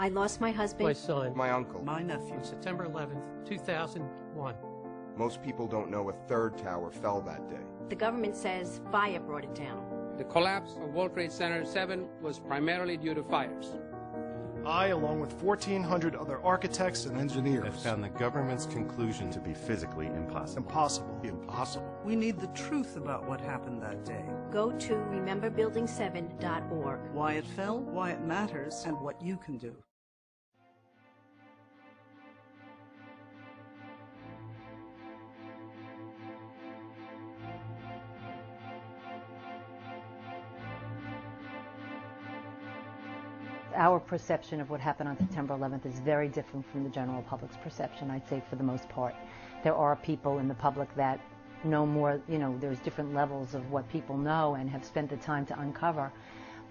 I lost my husband. My son. My uncle. My nephew. On September 11th, 2001. Most people don't know a third tower fell that day. The government says fire brought it down. The collapse of World Trade Center 7 was primarily due to fires. I, along with 1,400 other architects and engineers, have found the government's conclusion to be physically impossible. Impossible. We need the truth about what happened that day. Go to rememberbuilding7.org. Why it fell, why it matters, and what you can do. Our perception of what happened on September 11th is very different from the general public's perception, I'd say, for the most part. There are people in the public that know more, there's different levels of what people know and have spent the time to uncover,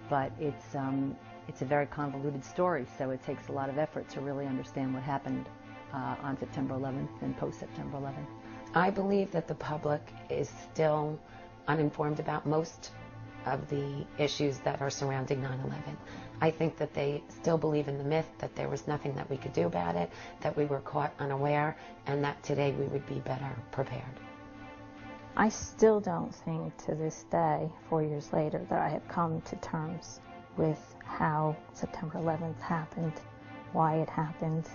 but it's a very convoluted story, so it takes a lot of effort to really understand what happened on September 11th and post-September 11th. I believe that the public is still uninformed about most of the issues that are surrounding 9/11. I think that they still believe in the myth that there was nothing that we could do about it, that we were caught unaware, and that today we would be better prepared. I still don't think to this day, 4 years later, that I have come to terms with how September 11th happened, why it happened,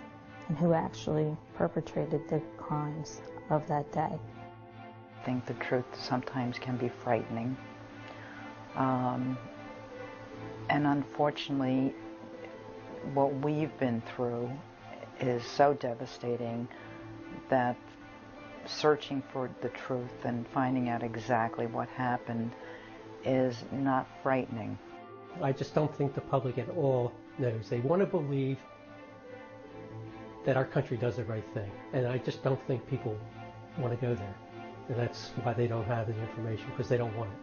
and who actually perpetrated the crimes of that day. I think the truth sometimes can be frightening. And unfortunately, what we've been through is so devastating that searching for the truth and finding out exactly what happened is not frightening. I just don't think the public at all knows. They want to believe that our country does the right thing, and I just don't think people want to go there. And that's why they don't have the information, because they don't want it.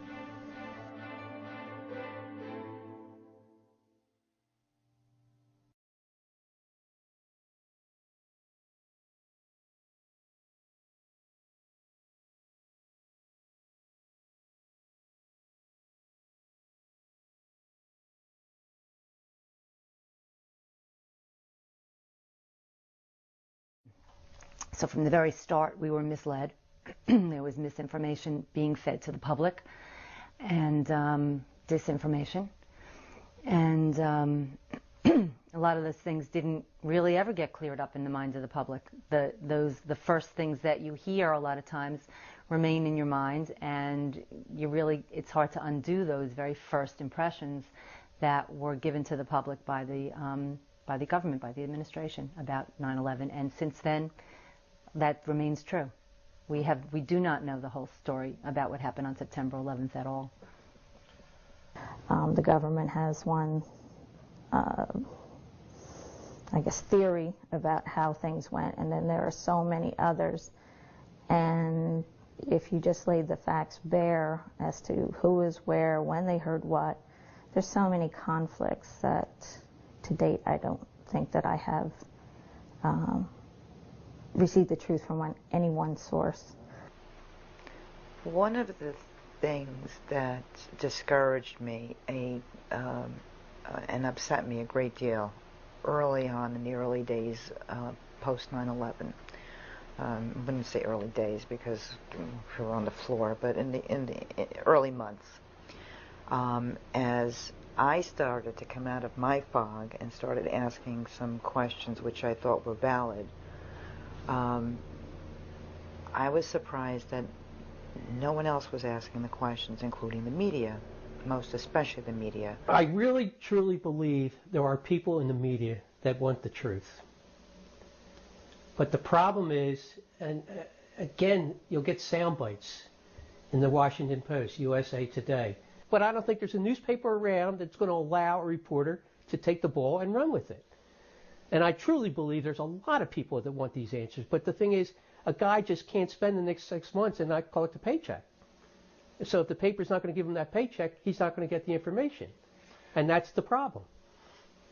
So from the very start, we were misled. There was misinformation being fed to the public and disinformation. And a lot of those things didn't really ever get cleared up in the minds of the public. The first things that you hear a lot of times remain in your mind, and it's hard to undo those very first impressions that were given to the public by the government, by the administration about 9/11. And since then, that remains true. We do not know the whole story about what happened on September 11th at all. The government has one, theory about how things went, and then there are so many others. And if you just laid the facts bare as to who is where, when they heard what, there's so many conflicts that, to date, I don't think that I have received the truth from any one source. One of the things that discouraged me and upset me a great deal early on in the early days post 9/11, I wouldn't say early days because we were on the floor, but in the early months, as I started to come out of my fog and started asking some questions which I thought were valid, I was surprised that no one else was asking the questions, including the media, most especially the media. I really, truly believe there are people in the media that want the truth. But the problem is, and again, you'll get sound bites in the Washington Post, USA Today. But I don't think there's a newspaper around that's going to allow a reporter to take the ball and run with it. And I truly believe there's a lot of people that want these answers. But the thing is, a guy just can't spend the next 6 months and not collect a paycheck. So if the paper's not going to give him that paycheck, he's not going to get the information. And that's the problem.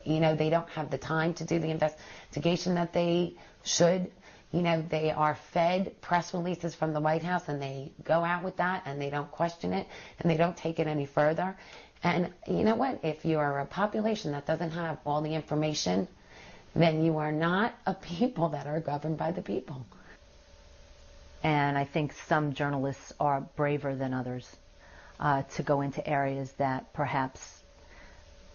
They don't have the time to do the investigation that they should. They are fed press releases from the White House, and they go out with that, and they don't question it, and they don't take it any further. And you know what? If you're a population that doesn't have all the information then you are not a people that are governed by the people. And I think some journalists are braver than others to go into areas that perhaps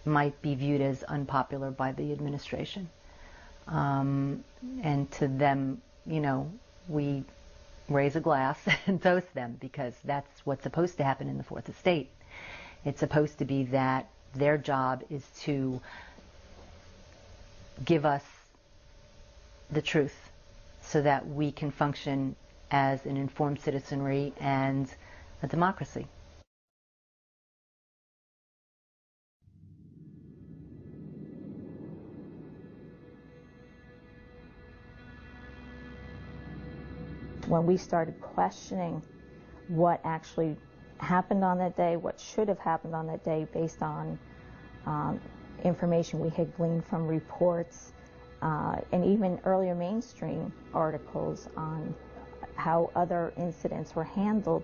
might be viewed as unpopular by the administration. And to them, you know, we raise a glass and toast them, because that's what's supposed to happen in the Fourth Estate. It's supposed to be that their job is to give us the truth so that we can function as an informed citizenry and a democracy. When we started questioning what actually happened on that day, what should have happened on that day based on information we had gleaned from reports and even earlier mainstream articles on how other incidents were handled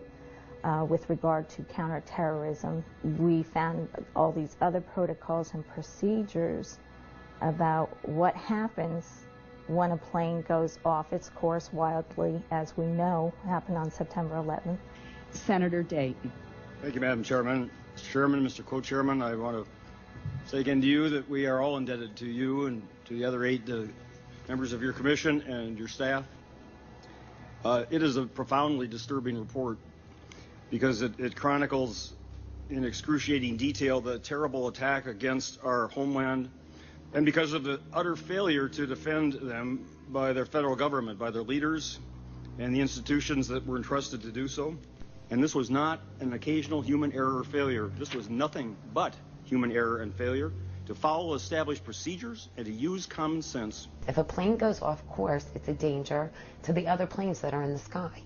with regard to counterterrorism, we found all these other protocols and procedures about what happens when a plane goes off its course wildly, as we know happened on September 11th. Senator Dayton. Thank you, Madam Chairman. Mr. Chairman, Mr. Co-Chairman, I want to say again to you that we are all indebted to you and to the other 8 members of your commission and your staff. It is a profoundly disturbing report because it chronicles in excruciating detail the terrible attack against our homeland, and because of the utter failure to defend them by their federal government, by their leaders and the institutions that were entrusted to do so. And this was not an occasional human error or failure. This was nothing but human error and failure to follow established procedures and to use common sense. If a plane goes off course, it's a danger to the other planes that are in the sky.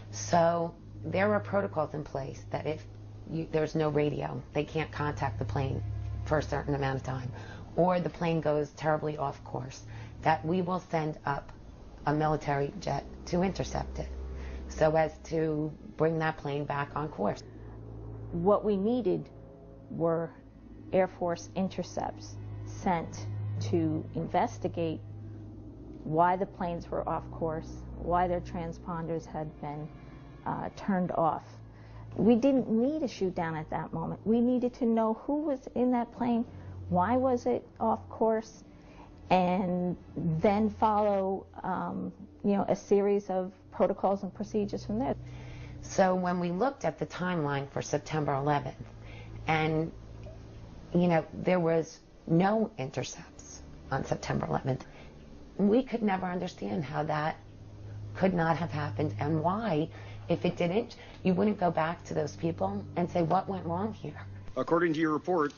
So there are protocols in place that if there's no radio, they can't contact the plane for a certain amount of time, or the plane goes terribly off course, that we will send up a military jet to intercept it so as to bring that plane back on course. What we needed were Air Force intercepts sent to investigate why the planes were off course, why their transponders had been turned off. We didn't need a shoot down at that moment. We needed to know who was in that plane, why was it off course, and then follow a series of protocols and procedures from there. So when we looked at the timeline for September 11th, and there was no intercepts on September 11th, we could never understand how that could not have happened, and why, if it didn't, you wouldn't go back to those people and say, what went wrong here? According to your report,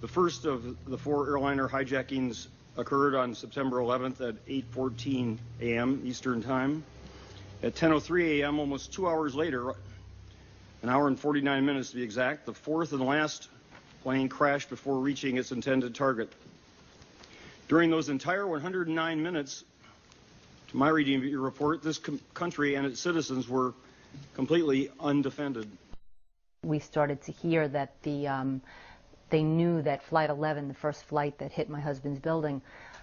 The first of the 4 airliner hijackings occurred on September 11th at 8:14 a.m. Eastern Time. At 10:03 a.m., almost 2 hours later, an hour and 49 minutes to be exact, the 4th and last plane crashed before reaching its intended target. During those entire 109 minutes, to my reading of your report, this country and its citizens were completely undefended. We started to hear that they knew that Flight 11, the first flight that hit my husband's building,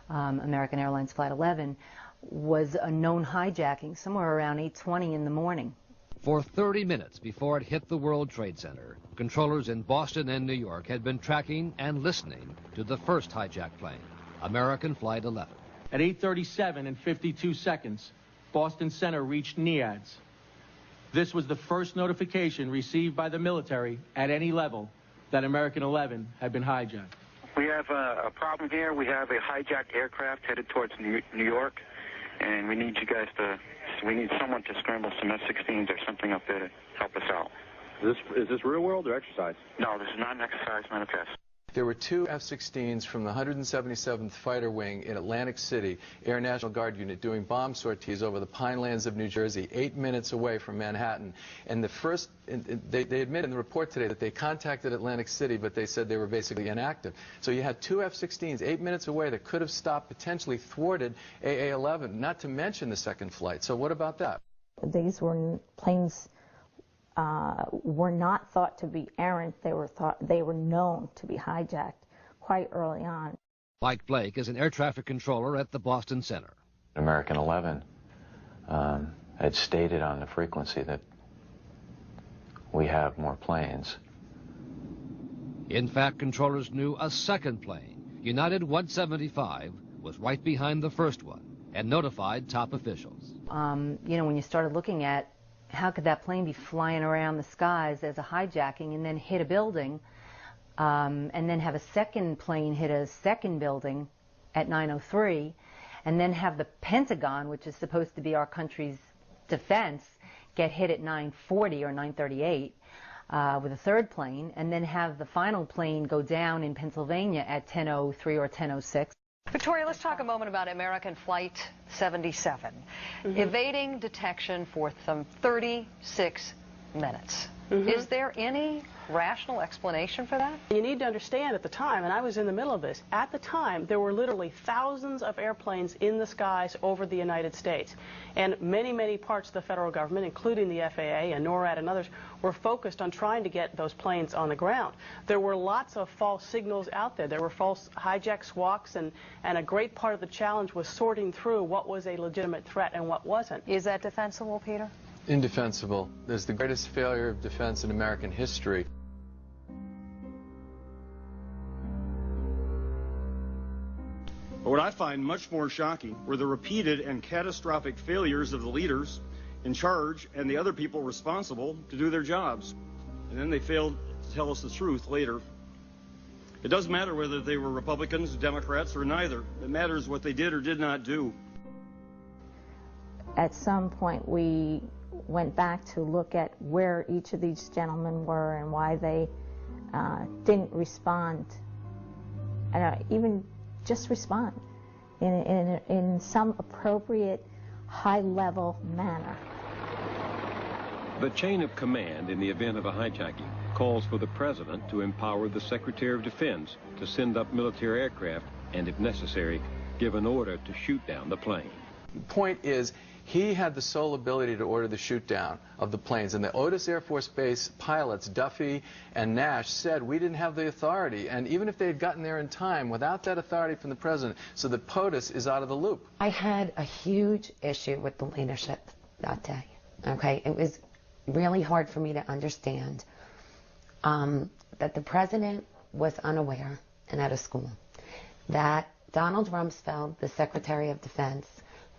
American Airlines Flight 11, was a known hijacking somewhere around 8:20 in the morning. For 30 minutes before it hit the World Trade Center, controllers in Boston and New York had been tracking and listening to the first hijacked plane, American Flight 11. At 8:37 and 52 seconds, Boston Center reached NEADS. This was the first notification received by the military at any level that American 11 had been hijacked. We have a problem here. We have a hijacked aircraft headed towards New York, and we need you guys we need someone to scramble some F-16s or something up there to help us out. Is this real world or exercise? No, this is not an exercise, not a test. There were 2 F-16s from the 177th Fighter Wing in Atlantic City, Air National Guard unit, doing bomb sorties over the Pinelands of New Jersey, 8 minutes away from Manhattan. And they admit in the report today that they contacted Atlantic City, but they said they were basically inactive. So you had 2 F-16s 8 minutes away that could have stopped, potentially thwarted AA-11, not to mention the second flight. So what about that? These were planes were not thought to be errant. They were known to be hijacked quite early on. Mike Blake is an air traffic controller at the Boston Center. American 11 had stated on the frequency that we have more planes. In fact, controllers knew a second plane, United 175, was right behind the first one and notified top officials. You know, when you started looking at how could that plane be flying around the skies as a hijacking and then hit a building, and then have a second plane hit a second building at 9:03, and then have the Pentagon, which is supposed to be our country's defense, get hit at 9:40 or 9:38 with a third plane, and then have the final plane go down in Pennsylvania at 10:03 or 10:06. Victoria, let's talk a moment about American Flight 77, evading detection for some 36 minutes. Is there any rational explanation for that? You need to understand at the time, and I was in the middle of this, at the time there were literally thousands of airplanes in the skies over the United States. And many, many parts of the federal government, including the FAA and NORAD and others, were focused on trying to get those planes on the ground. There were lots of false signals out there. There were false hijack swaks, and a great part of the challenge was sorting through what was a legitimate threat and what wasn't. Is that defensible, Peter? Indefensible. There's the greatest failure of defense in American history. But what I find much more shocking were the repeated and catastrophic failures of the leaders in charge and the other people responsible to do their jobs. And then they failed to tell us the truth later. It doesn't matter whether they were Republicans, Democrats, or neither. It matters what they did or did not do. At some point, we went back to look at where each of these gentlemen were and why they didn't respond, even just respond in some appropriate high-level manner. The chain of command in the event of a hijacking calls for the President to empower the Secretary of Defense to send up military aircraft and, if necessary, give an order to shoot down the plane. The point is, he had the sole ability to order the shoot down of the planes, and the Otis Air Force Base pilots, Duffy and Nash, said we didn't have the authority, and even if they had gotten there in time without that authority from the President, so that POTUS is out of the loop. I had a huge issue with the leadership that day, okay? It was really hard for me to understand that the President was unaware and at a school, that Donald Rumsfeld, the Secretary of Defense,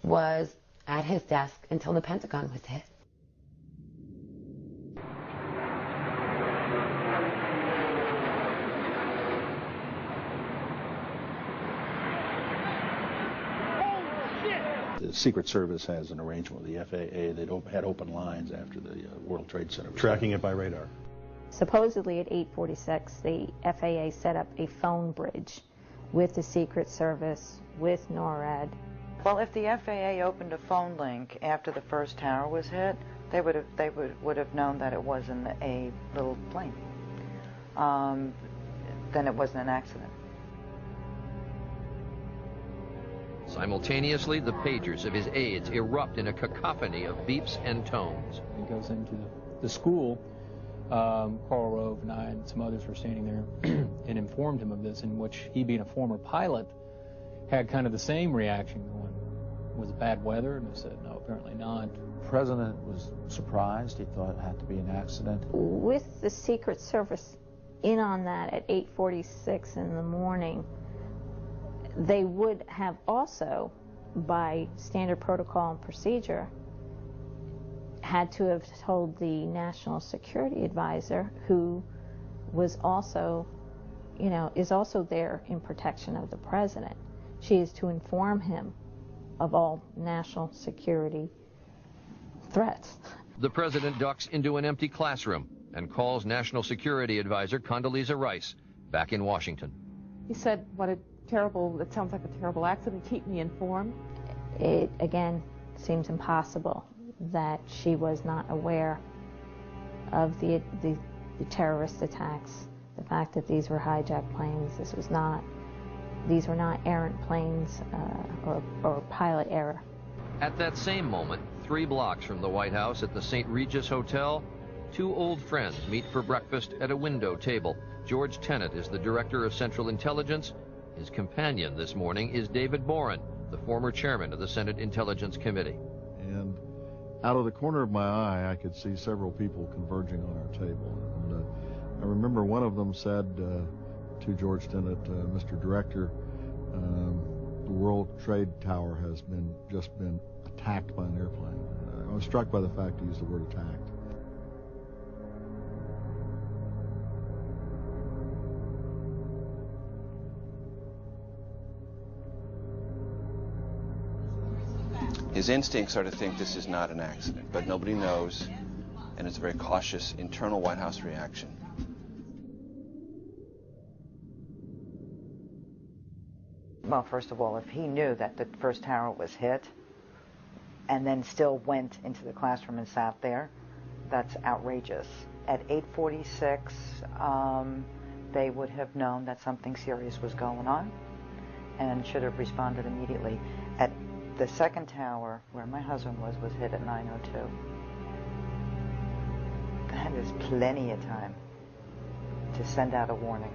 was at his desk until the Pentagon was hit. The Secret Service has an arrangement with the FAA. They had open lines after the World Trade Center. Tracking it by radar. Supposedly at 8:46, the FAA set up a phone bridge with the Secret Service, with NORAD. Well, if the FAA opened a phone link after the first tower was hit, they would have known that it wasn't a little plane. Then it wasn't an accident. Simultaneously, the pagers of his aides erupt in a cacophony of beeps and tones. He goes into the school. Carl Rove and I and some others were standing there and informed him of this, in which he, being a former pilot, had kind of the same reaction going. Was it bad weather? And I said, no, apparently not. The President was surprised. He thought it had to be an accident. With the Secret Service in on that at 8:46 in the morning, they would have also, by standard protocol and procedure, had to have told the National Security Advisor, who was also, is also there in protection of the President. She is to inform him of all national security threats. The President ducks into an empty classroom and calls National Security Advisor Condoleezza Rice back in Washington. He said, it sounds like a terrible accident, keep me informed. It, again, seems impossible that she was not aware of the terrorist attacks, the fact that these were hijacked planes. These were not errant planes or pilot error. At that same moment, 3 blocks from the White House at the St. Regis Hotel, 2 old friends meet for breakfast at a window table. George Tenet is the Director of Central Intelligence, His companion this morning is David Boren, the former chairman of the Senate Intelligence Committee. And out of the corner of my eye, I could see several people converging on our table. And I remember one of them said to George Tenet, Mr. Director, the World Trade Tower has just been attacked by an airplane. I was struck by the fact he used the word attacked. His instincts are to think this is not an accident, but nobody knows, and it's a very cautious internal White House reaction. Well, first of all, if he knew that the first tower was hit and then still went into the classroom and sat there, that's outrageous. At 8:46, they would have known that something serious was going on and should have responded immediately. At the second tower, where my husband was hit at 9:02. That is plenty of time to send out a warning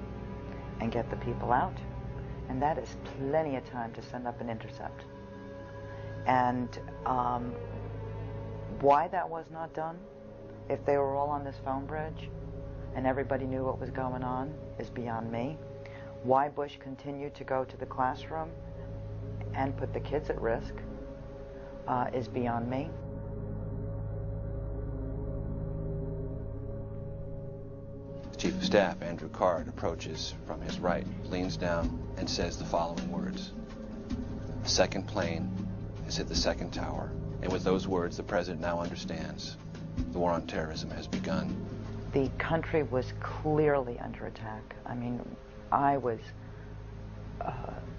and get the people out. And that is plenty of time to send up an intercept. And why that was not done, if they were all on this phone bridge and everybody knew what was going on, is beyond me. Why Bush continued to go to the classroom and put the kids at risk is beyond me. The Chief of Staff, Andrew Card, approaches from his right, leans down, and says the following words. The second plane has hit the second tower, and with those words, the President now understands the war on terrorism has begun. The country was clearly under attack. I mean, I was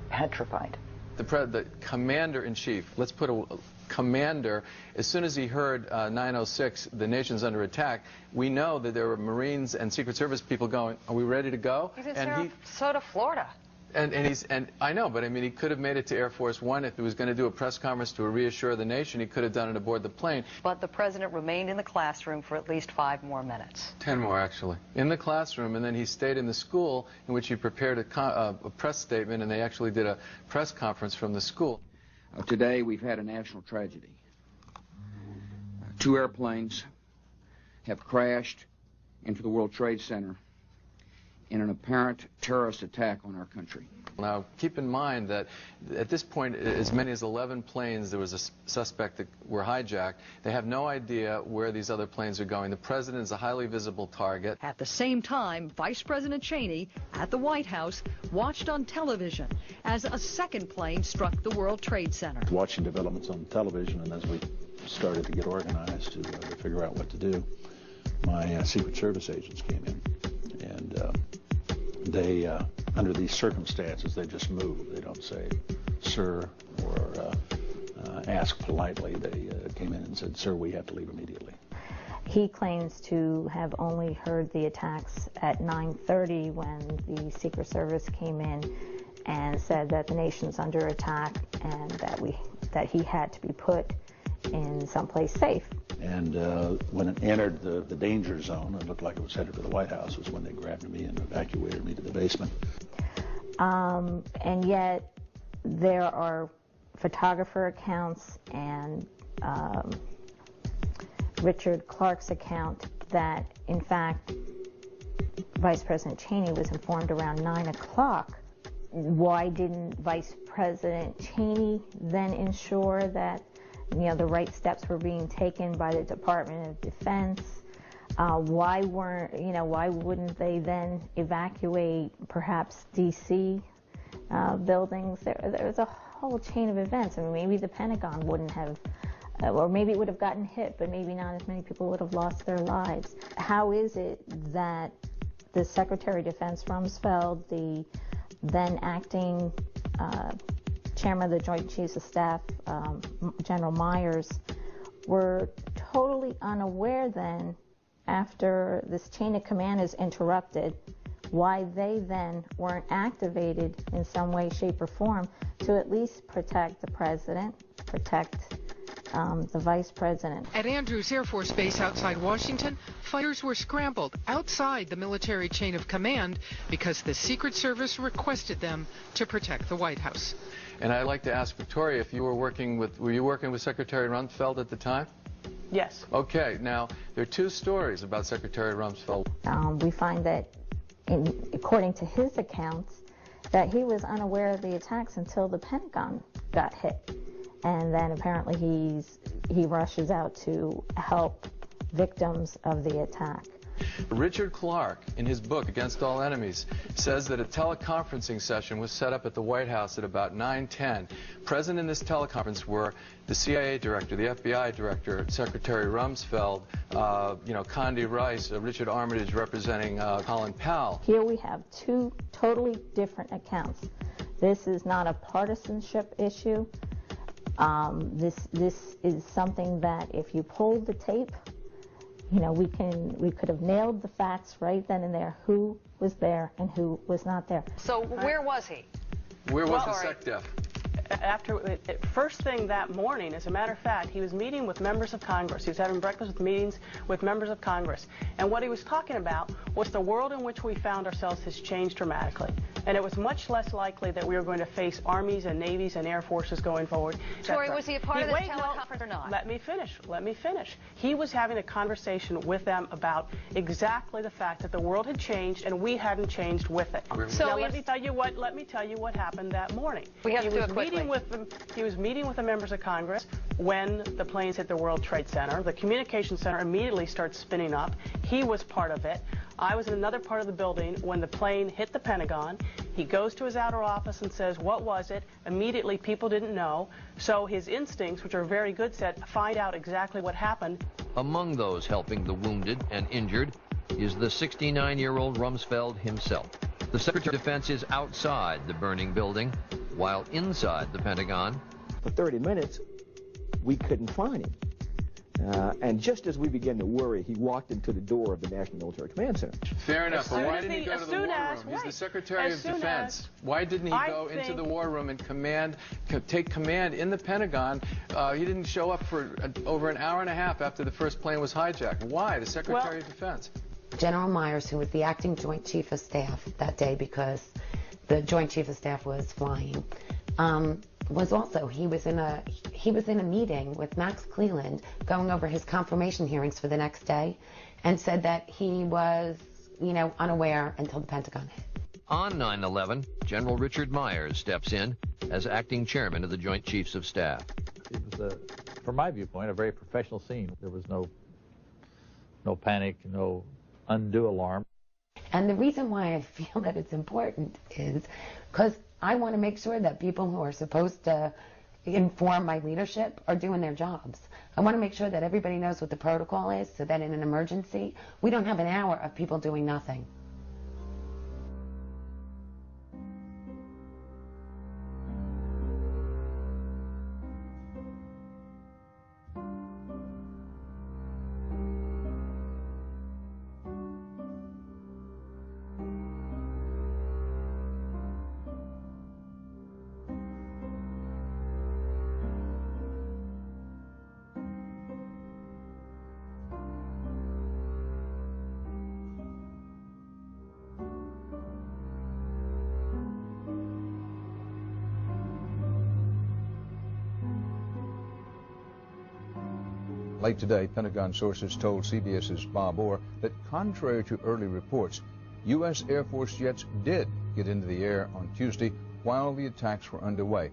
petrified. The commander-in-chief, let's put a commander, as soon as he heard 906, the nation's under attack, we know that there were Marines and Secret Service people going, are we ready to go? He's in Sarasota, Florida. And I know, but I mean, he could have made it to Air Force One if he was going to do a press conference to reassure the nation. He could have done it aboard the plane. But the president remained in the classroom for at least 5 more minutes. 10 more, actually. In the classroom, and then he stayed in the school in which he prepared a press statement, and they actually did a press conference from the school. Today, we've had a national tragedy. 2 airplanes have crashed into the World Trade Center in an apparent terrorist attack on our country. Now, keep in mind that at this point, as many as 11 planes, there was a suspect that were hijacked. They have no idea where these other planes are going. The president is a highly visible target. At the same time, Vice President Cheney, at the White House, watched on television as a second plane struck the World Trade Center. Watching developments on television, and as we started to get organized to figure out what to do, my Secret Service agents came in, and they, under these circumstances, they just move. They don't say, sir, or ask politely. They came in and said, sir, we have to leave immediately. He claims to have only heard the attacks at 9:30 when the Secret Service came in and said that the nation's under attack and that he had to be put in someplace safe. And when it entered the danger zone, it looked like it was headed for the White House, was when they grabbed me and evacuated me to the basement. And yet there are photographer accounts and Richard Clark's account that, in fact, Vice President Cheney was informed around 9 o'clock. Why didn't Vice President Cheney then ensure that the right steps were being taken by the Department of Defense? Why wouldn't they then evacuate perhaps D.C. Buildings? There was a whole chain of events. I mean, maybe the Pentagon wouldn't have, or maybe it would have gotten hit, but maybe not as many people would have lost their lives. How is it that the Secretary of Defense Rumsfeld, the then acting Chairman of the Joint Chiefs of Staff, General Myers, were totally unaware then, after this chain of command is interrupted, why they then weren't activated in some way, shape, or form to at least protect the president, protect the vice president. At Andrews Air Force Base outside Washington, fighters were scrambled outside the military chain of command because the Secret Service requested them to protect the White House. And I'd like to ask Victoria if you were working with Secretary Rumsfeld at the time? Yes. Okay, now there are two stories about Secretary Rumsfeld. We find that, according to his accounts, that he was unaware of the attacks until the Pentagon got hit. And then apparently he rushes out to help victims of the attack. Richard Clarke, in his book, Against All Enemies, says that a teleconferencing session was set up at the White House at about 9:10. Present in this teleconference were the CIA director, the FBI director, Secretary Rumsfeld, Condi Rice, Richard Armitage representing Colin Powell. Here we have two totally different accounts. This is not a partisanship issue. This is something that if you pulled the tape, we could have nailed the facts right then and there, who was there and who was not there. So where was he? Where was the SecDef? First thing that morning, as a matter of fact, he was meeting with members of Congress. He was having breakfast meetings with members of Congress. And what he was talking about was the world in which we found ourselves has changed dramatically. And it was much less likely that we were going to face armies and navies and air forces going forward. Tori, was he a part of this teleconference or not? Let me finish. He was having a conversation with them about exactly the fact that the world had changed and we hadn't changed with it. So now let me tell you what happened that morning. We have to do it quickly. He was meeting with the members of Congress when the planes hit the World Trade Center. The communication center immediately starts spinning up. He was part of it. I was in another part of the building when the plane hit the Pentagon. He goes to his outer office and says, what was it? Immediately, people didn't know. So his instincts, which are very good, said, find out exactly what happened. Among those helping the wounded and injured is the 69-year-old Rumsfeld himself. The Secretary of Defense is outside the burning building, while inside the Pentagon. For 30 minutes, we couldn't find him. And just as we began to worry, he walked into the door of the National Military Command Center. Fair enough, but why didn't he go to the war room? He's the Secretary of Defense. Why didn't he go into the war room and take command in the Pentagon? He didn't show up for over an hour and a half after the first plane was hijacked. Why? The Secretary of Defense. General Myers, who was the acting Joint Chief of Staff that day because the Joint Chief of Staff was flying, was in a meeting with Max Cleland going over his confirmation hearings for the next day and said that he was, unaware until the Pentagon hit. On 9/11, General Richard Myers steps in as acting chairman of the Joint Chiefs of Staff. It was, from my viewpoint, a very professional scene. There was no panic, no undue alarm. And the reason why I feel that it's important is because I want to make sure that people who are supposed to inform my leadership are doing their jobs. I want to make sure that everybody knows what the protocol is so that in an emergency, we don't have an hour of people doing nothing. Late today, Pentagon sources told CBS's Bob Orr that contrary to early reports, U.S. Air Force jets did get into the air on Tuesday while the attacks were underway.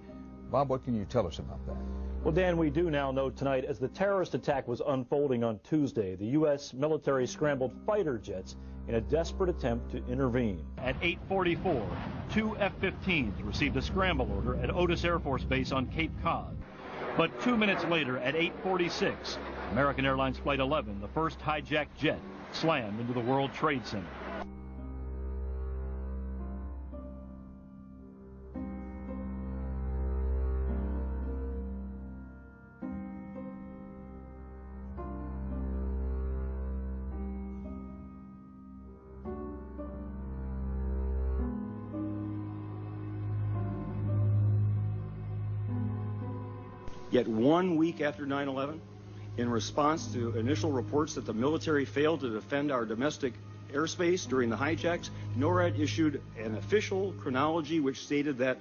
Bob, what can you tell us about that? Well, Dan, we do now know tonight as the terrorist attack was unfolding on Tuesday, the U.S. military scrambled fighter jets in a desperate attempt to intervene. At 8:44, two F-15s received a scramble order at Otis Air Force Base on Cape Cod. But 2 minutes later, at 8:46, American Airlines Flight 11, the first hijacked jet, slammed into the World Trade Center. Yet 1 week after 9/11, in response to initial reports that the military failed to defend our domestic airspace during the hijacks, NORAD issued an official chronology which stated that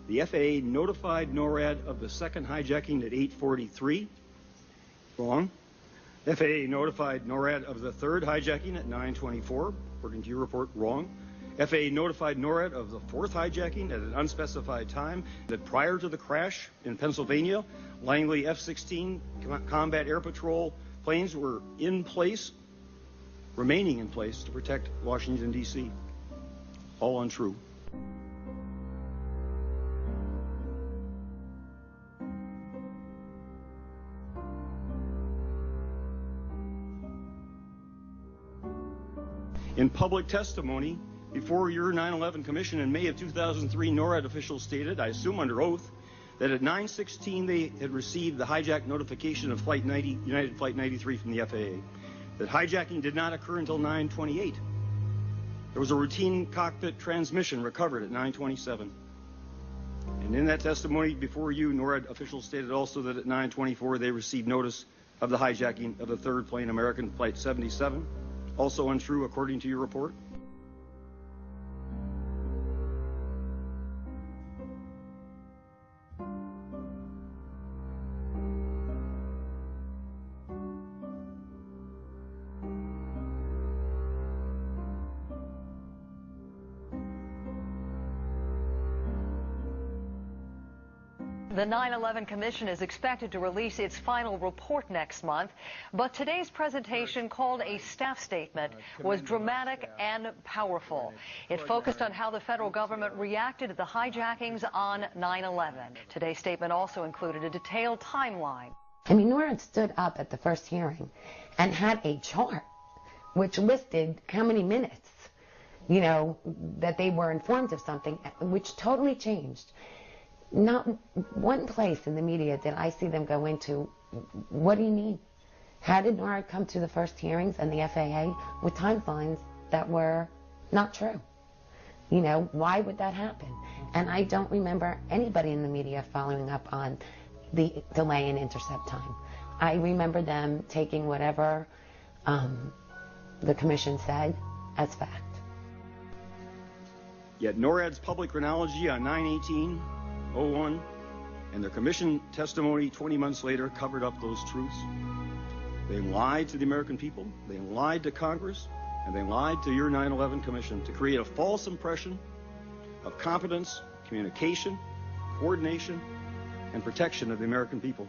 the FAA notified NORAD of the second hijacking at 8:43. Wrong. FAA notified NORAD of the third hijacking at 9:24, according to your report. Wrong. FAA notified NORAD of the fourth hijacking at an unspecified time, that prior to the crash in Pennsylvania, Langley F-16 combat air patrol planes were in place, remaining in place to protect Washington, D.C. All untrue. In public testimony before your 9/11 Commission in May of 2003, NORAD officials stated, I assume under oath, that at 9:16 they had received the hijack notification of United Flight 93 from the FAA. That hijacking did not occur until 9:28. There was a routine cockpit transmission recovered at 9:27. And in that testimony before you, NORAD officials stated also that at 9:24 they received notice of the hijacking of the third plane, American Flight 77. Also untrue according to your report. The 9/11 Commission is expected to release its final report next month, but today's presentation, called a staff statement, was dramatic and powerful. It focused on how the federal government reacted to the hijackings on 9/11. Today's statement also included a detailed timeline. I mean, NORAD stood up at the first hearing and had a chart which listed how many minutes, you know, that they were informed of something, which totally changed. Not one place in the media did I see them go into, what do you need? How did NORAD come to the first hearings and the FAA with timelines that were not true? You know, why would that happen? And I don't remember anybody in the media following up on the delay in intercept time. I remember them taking whatever the commission said as fact. Yet NORAD's public chronology on 9/18/01 and their commission testimony 20 months later covered up those truths. They lied to the American people, they lied to Congress, and they lied to your 9/11 Commission to create a false impression of competence, communication, coordination, and protection of the American people.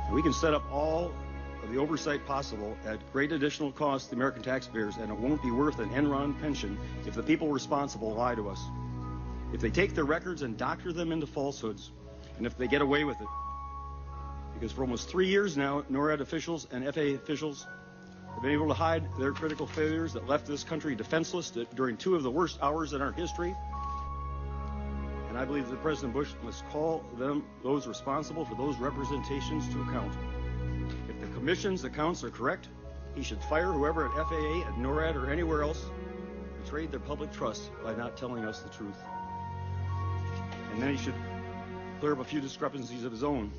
And we can set up all of the oversight possible at great additional cost to the American taxpayers, and it won't be worth an Enron pension if the people responsible lie to us. If they take their records and doctor them into falsehoods, and if they get away with it. Because for almost 3 years now, NORAD officials and FAA officials have been able to hide their critical failures that left this country defenseless during 2 of the worst hours in our history. And I believe that President Bush must call those responsible for those representations to account. If the Commission's accounts are correct, he should fire whoever at FAA, at NORAD, or anywhere else betrayed their public trust by not telling us the truth. And then he should clear up a few discrepancies of his own.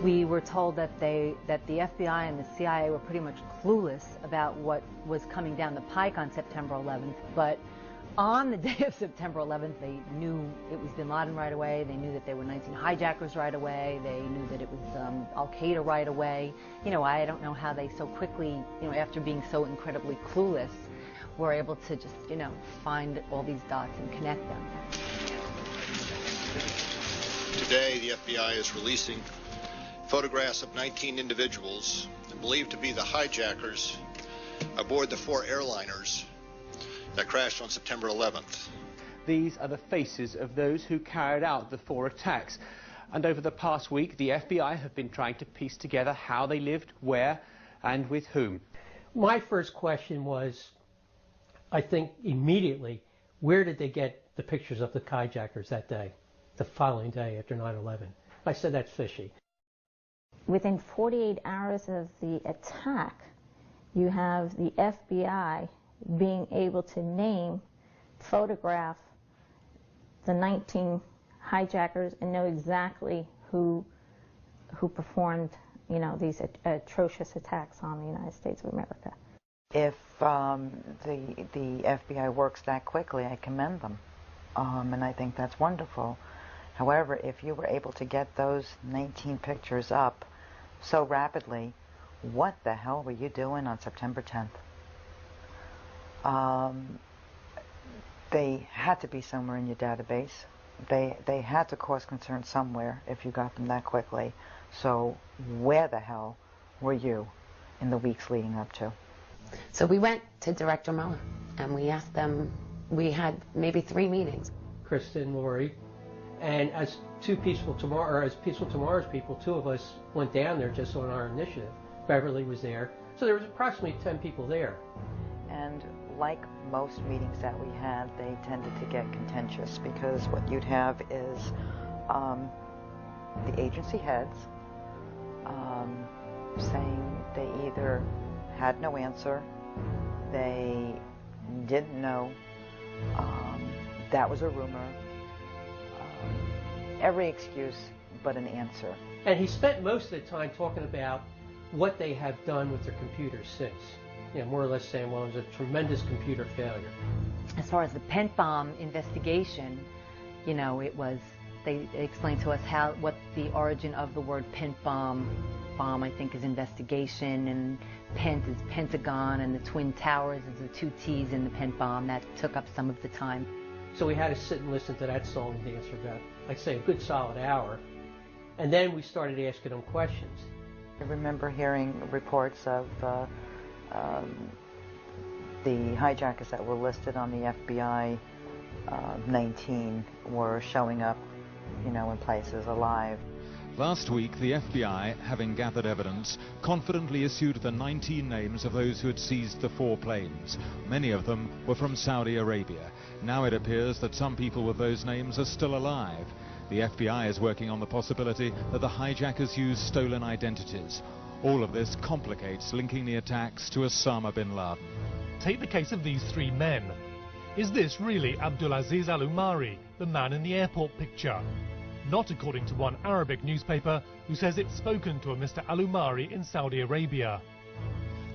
We were told that the FBI and the CIA were pretty much clueless about what was coming down the pike on September 11th, but on the day of September 11th, they knew it was bin Laden right away. They knew that there were 19 hijackers right away. They knew that it was Al-Qaeda right away. You know, I don't know how they so quickly, you know, after being so incredibly clueless, were able to just, you know, find all these dots and connect them. Today, the FBI is releasing photographs of 19 individuals believed to be the hijackers aboard the 4 airliners that crashed on September 11th. These are the faces of those who carried out the 4 attacks. And over the past week, the FBI have been trying to piece together how they lived, where, and with whom. My first question was, I think immediately, where did they get the pictures of the hijackers that day, the following day after 9/11? I said that's fishy. Within 48 hours of the attack, you have the FBI being able to name, photograph the 19 hijackers and know exactly who performed, you know, these atrocious attacks on the United States of America. If the FBI works that quickly, I commend them, and I think that's wonderful. However, if you were able to get those 19 pictures up so rapidly, what the hell were you doing on September 10th? They had to be somewhere in your database. They had to cause concern somewhere if you got them that quickly. So where the hell were you in the weeks leading up to? So we went to Director Mueller and we asked them, we had maybe 3 meetings. Kristen, Lori, and as Peaceful Tomorrow's people, 2 of us went down there just on our initiative. Beverly was there. So there was approximately 10 people there. And like most meetings that we had, they tended to get contentious because what you'd have is the agency heads saying they either had no answer, they didn't know, that was a rumor, every excuse but an answer. And he spent most of the time talking about what they have done with their computers since. You know, more or less saying, well, it was a tremendous computer failure. As far as the Pent Bomb investigation, you know, it was, they explained to us what the origin of the word Pent Bomb, I think, is investigation, and Pent is Pentagon, and the Twin Towers is the 2 T's in the Pent Bomb. That took up some of the time. So we had to sit and listen to that song and dance for about, I'd say, a good solid hour. And then we started asking them questions. I remember hearing reports of the hijackers that were listed on the FBI 19 were showing up, you know, in places alive. Last week, the FBI, having gathered evidence, confidently issued the 19 names of those who had seized the 4 planes. Many of them were from Saudi Arabia. Now it appears that some people with those names are still alive. The FBI is working on the possibility that the hijackers used stolen identities. All of this complicates linking the attacks to Osama bin Laden. Take the case of these 3 men. Is this really Abdulaziz Al-Umari, the man in the airport picture? Not according to one Arabic newspaper who says it's spoken to a Mr. Al-Umari in Saudi Arabia.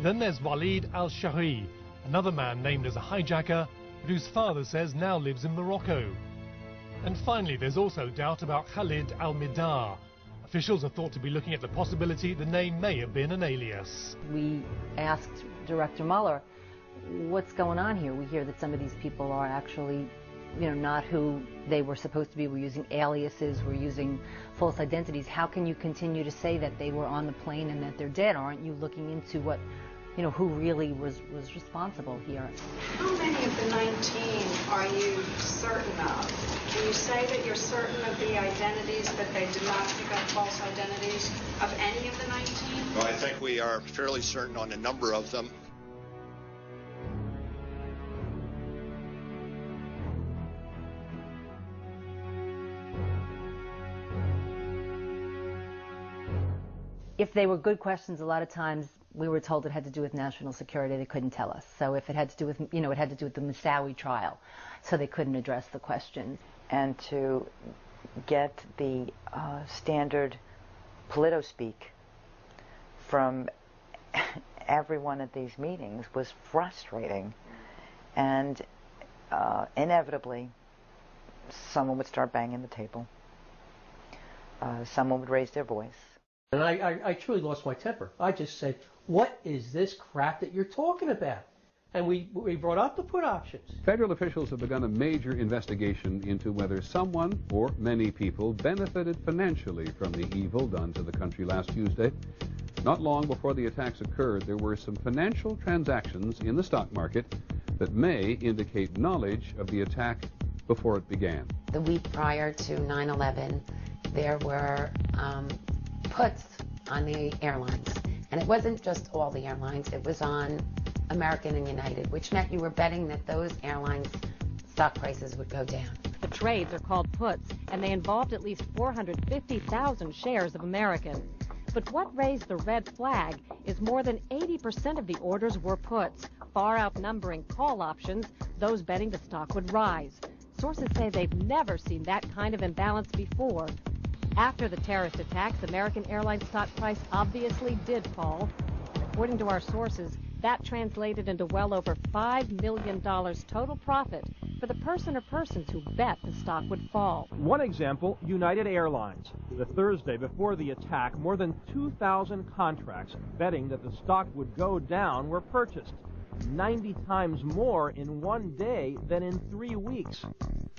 Then there's Walid Al-Shahri, another man named as a hijacker, but whose father says now lives in Morocco. And finally, there's also doubt about Khalid Al-Midar. Officials are thought to be looking at the possibility the name may have been an alias. We asked Director Mueller, what's going on here? We hear that some of these people are actually, you know, not who they were supposed to be. We're using aliases, we're using false identities. How can you continue to say that they were on the plane and that they're dead? Aren't you looking into what, you know, who really was responsible here? How many of the 19 are you certain of? Can you say that you're certain of the identities, but they did not pick up false identities of any of the 19? Well, I think we are fairly certain on a number of them. If they were good questions, a lot of times we were told it had to do with national security. They couldn't tell us. So if it had to do with, you know, it had to do with the Moussaoui trial. So they couldn't address the questions. And to get the standard polito-speak from everyone at these meetings was frustrating. And inevitably, someone would start banging the table. Someone would raise their voice. And I truly lost my temper. I just said, what is this crap that you're talking about? And we brought up the put options. Federal officials have begun a major investigation into whether someone or many people benefited financially from the evil done to the country last Tuesday. Not long before the attacks occurred, there were some financial transactions in the stock market that may indicate knowledge of the attack before it began. The week prior to 9/11, there were puts on the airlines. And it wasn't just all the airlines, it was on American and United, which meant you were betting that those airlines' stock prices would go down. The trades are called puts, and they involved at least 450,000 shares of American. But what raised the red flag is more than 80% of the orders were puts, far outnumbering call options, those betting the stock would rise. Sources say they've never seen that kind of imbalance before. After the terrorist attacks, American Airlines stock price obviously did fall. And according to our sources, that translated into well over $5 million total profit for the person or persons who bet the stock would fall. One example, United Airlines. The Thursday before the attack, more than 2,000 contracts betting that the stock would go down were purchased, 90 times more in one day than in 3 weeks.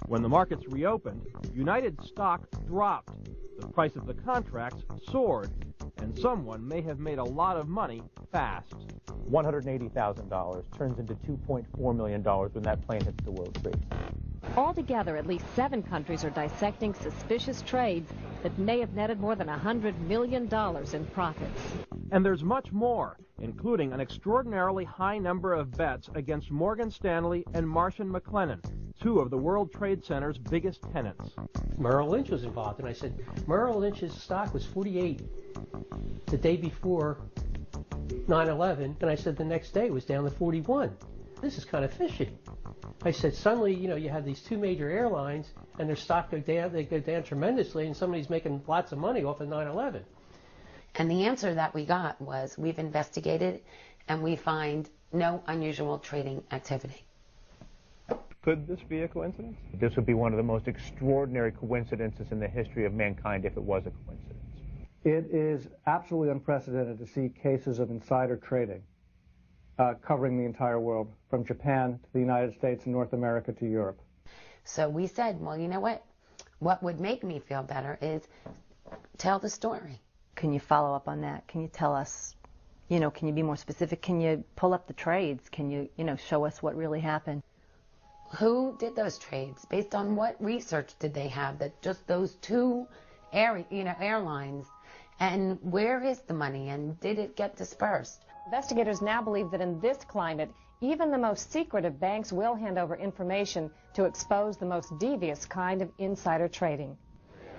When the markets reopened, United stock dropped. The price of the contracts soared, and someone may have made a lot of money fast. $180,000 turns into $2.4 million when that plane hits the World Trade Center. Altogether, at least 7 countries are dissecting suspicious trades that may have netted more than $100 million in profits. And there's much more, including an extraordinarily high number of bets against Morgan Stanley and Marsh & McLennan, 2 of the World Trade Center's biggest tenants. Merrill Lynch was involved, and I said, Merrill Lynch's stock was 48 the day before 9/11, and I said the next day it was down to 41. This is kind of fishy. I said, suddenly, you have these 2 major airlines, and their stock go down, they go down tremendously, and somebody's making lots of money off of 9/11. And the answer that we got was, we've investigated, and we find no unusual trading activity. Could this be a coincidence? This would be one of the most extraordinary coincidences in the history of mankind if it was a coincidence. It is absolutely unprecedented to see cases of insider trading covering the entire world, from Japan to the United States and North America to Europe. So we said, well, you know what? What would make me feel better is tell the story. Can you follow up on that? Can you tell us, can you be more specific? Can you pull up the trades? Can you, show us what really happened? Who did those trades? Based on what research did they have that just those 2 airlines? And where is the money? And did it get dispersed? Investigators now believe that in this climate, even the most secret of banks will hand over information to expose the most devious kind of insider trading.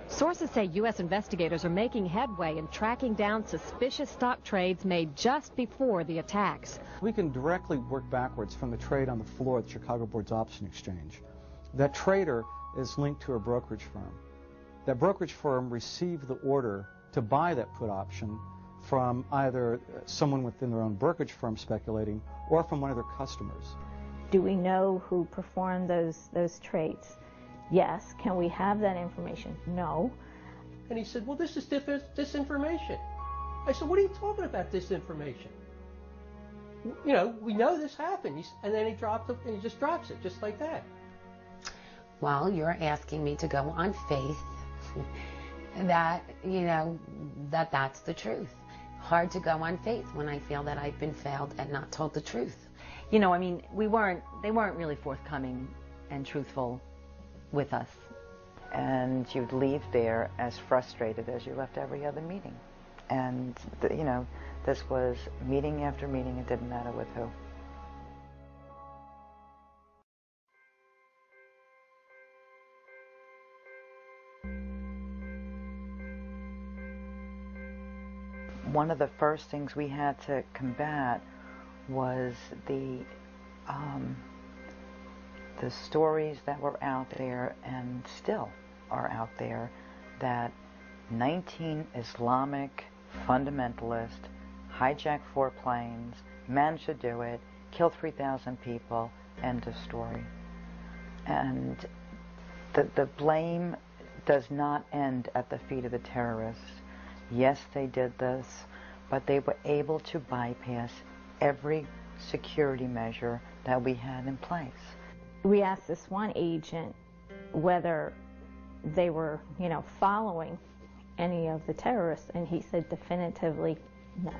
Sources say U.S. investigators are making headway in tracking down suspicious stock trades made just before the attacks. We can directly work backwards from the trade on the floor of the Chicago Board's Option Exchange. That trader is linked to a brokerage firm. That brokerage firm received the order to buy that put option from either someone within their own brokerage firm speculating or from one of their customers. Do we know who performed those trades? Yes. Can we have that information? No. And he said, well, this is disinformation. I said, what are you talking about, disinformation? We know this happened. And then he just drops it, just like that. Well, you're asking me to go on faith that, that's the truth. Hard to go on faith when I feel that I've been failed and not told the truth. They weren't really forthcoming and truthful with us. And you'd leave there as frustrated as you left every other meeting. And, this was meeting after meeting. It didn't matter with who. One of the first things we had to combat was the stories that were out there and still are out there that 19 Islamic fundamentalists hijacked 4 planes, managed to do it, killed 3,000 people, end of story. And the blame does not end at the feet of the terrorists. Yes, they did this, but they were able to bypass every security measure that we had in place. We asked this one agent whether they were, following any of the terrorists, and he said definitively No.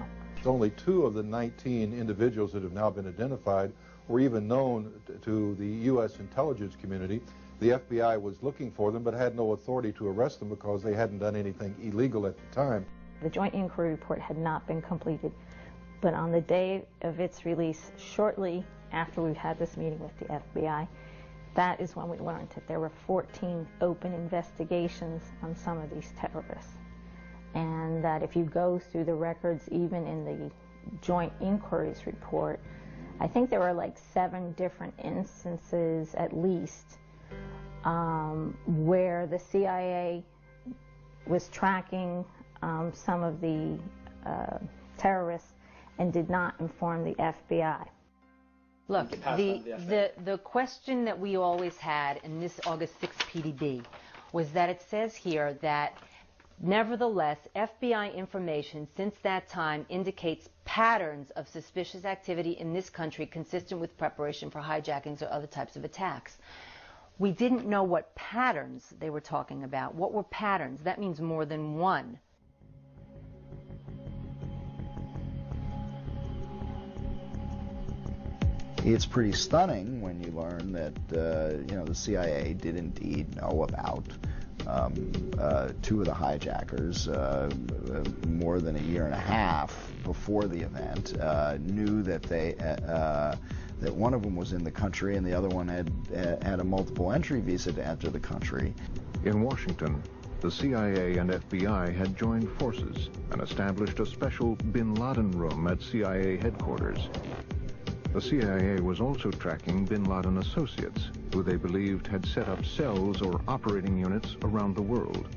Only 2 of the 19 individuals that have now been identified were even known to the U.S. intelligence community. The FBI was looking for them but had no authority to arrest them because they hadn't done anything illegal at the time. The joint inquiry report had not been completed, but on the day of its release, shortly after we had this meeting with the FBI, that is when we learned that there were 14 open investigations on some of these terrorists. And that if you go through the records, even in the joint inquiries report, I think there were like 7 different instances at least where the CIA was tracking some of the terrorists and did not inform the FBI. Look, the question that we always had in this August 6th PDB was that it says here that nevertheless, FBI information since that time indicates patterns of suspicious activity in this country consistent with preparation for hijackings or other types of attacks. We didn't know what patterns they were talking about. What were patterns? That means more than one. It's pretty stunning when you learn that the CIA did indeed know about 2 of the hijackers more than a year and a half before the event. Knew that that one of them was in the country and the other one had a multiple entry visa to enter the country. In Washington, the CIA and FBI had joined forces and established a special bin Laden room at CIA headquarters. The CIA was also tracking bin Laden associates, who they believed had set up cells or operating units around the world.